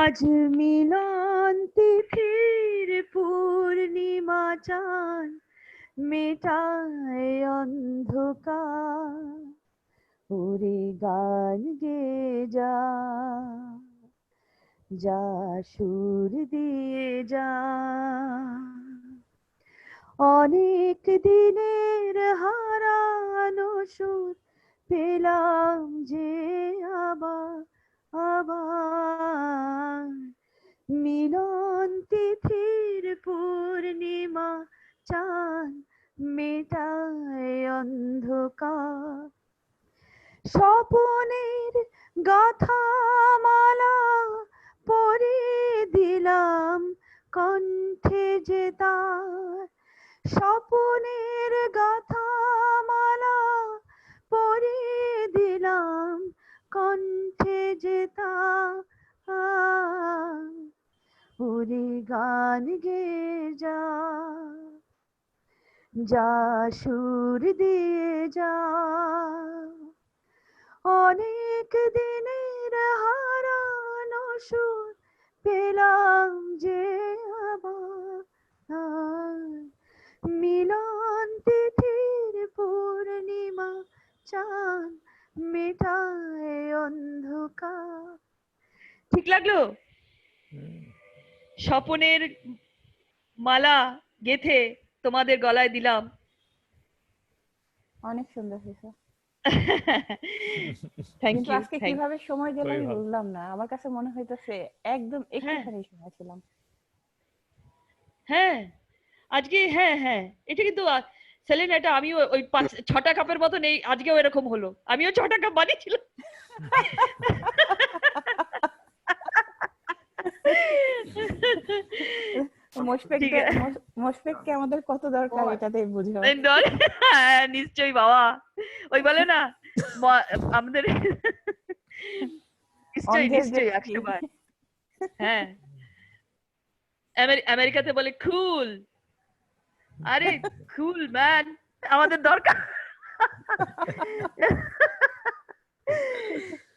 আজ মিলন তিথির পূর্ণিমা চাঁদ মেটায় অন্ধকার, ওরে গান গে যা, যা সুর দিয়ে যা, অনেক দিনের হারানো সুর পেলাম যে আবার আবার, মিলন তিথির পূর্ণিমা চাঁদ মেটায় অন্ধকার, স্বপনের গাথা মালা পরিয়ে দিলাম কণ্ঠে যে তার, স্বপনের গাথা মালা পরিয়ে দিলাম কণ্ঠে যে তার, ওরে গান গে যা, যা সুর দিয়ে যা, অনেক দিনের হারানো সুর পেলাম যে আবার, মিলন তিথির পূর্ণিমা চাঁদ মেটায় অন্ধকার। ঠিক লাগলো? স্বপনের মালা গেথে তোমাদের গলায় দিলাম। অনেক সুন্দর হয়েছে। থ্যাংক কিন্তু ইউ। আজকে কিভাবে সময় গেল আমি ভালো। বুঝলাম না, আমার কাছে মনে হইতেছে একদম একটুখানি সময় ছিলাম। হ্যাঁ আজকে হ্যাঁ হ্যাঁ এটা কিন্তু সেলিন, এটা আমিও ওই 5-6টা কাপের মতন এই আজকেও এরকম হলো, আমিও 6টা কাপ বানিয়েছিলাম। ঠিক আছে। মোশফেককে আমাদের কত দরকার এটাতেই বুঝো। হ্যাঁ নিশ্চয়ই বাবা, ওই বলে না আমাদের নিশ্চয়ই অন্ধের নিশ্চয়ই দৃষ্টি। 100 বার। হ্যাঁ আমেরিকাতে বলে কুল, আরে কুল ম্যান, আমাদের দরকার।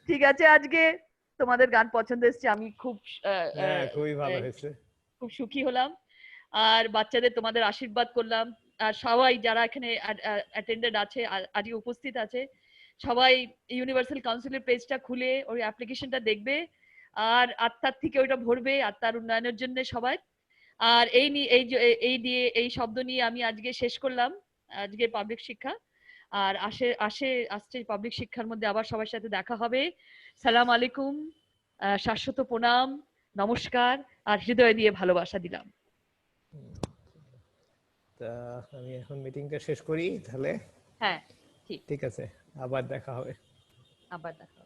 ঠিক আছে, আজকে তোমাদের গান পছন্দ এসেছে, আমি খুব খুবই ভালো হয়েছে। খুব সুখী হলাম। আর বাচ্চাদের তোমাদের আশীর্বাদ করলাম। আর সবাই যারা এখানে অ্যাটেন্ডেড আছে, আজকে উপস্থিত আছে, সবাই ইউনিভার্সাল কাউন্সিলের পেজটা খুলে ওই অ্যাপ্লিকেশনটা দেখবে আর আত্মার থেকে ওইটা ভরবে আত্মার উন্নয়নের জন্য সবাই। আর এই শব্দ নিয়ে আমি আজকে শেষ করলাম আজকে পাবলিক শিক্ষা। আর আসছে পাবলিক শিক্ষার মধ্যে আবার সবার সাথে দেখা হবে। সালাম আলাইকুম, শাশ্বত প্রণাম, নমস্কার আর হৃদয় দিয়ে ভালোবাসা দিলাম। তা আমি এখন মিটিংটা শেষ করি তাহলে। হ্যাঁ ঠিক আছে, আবার দেখা হবে। আবার দেখা হবে।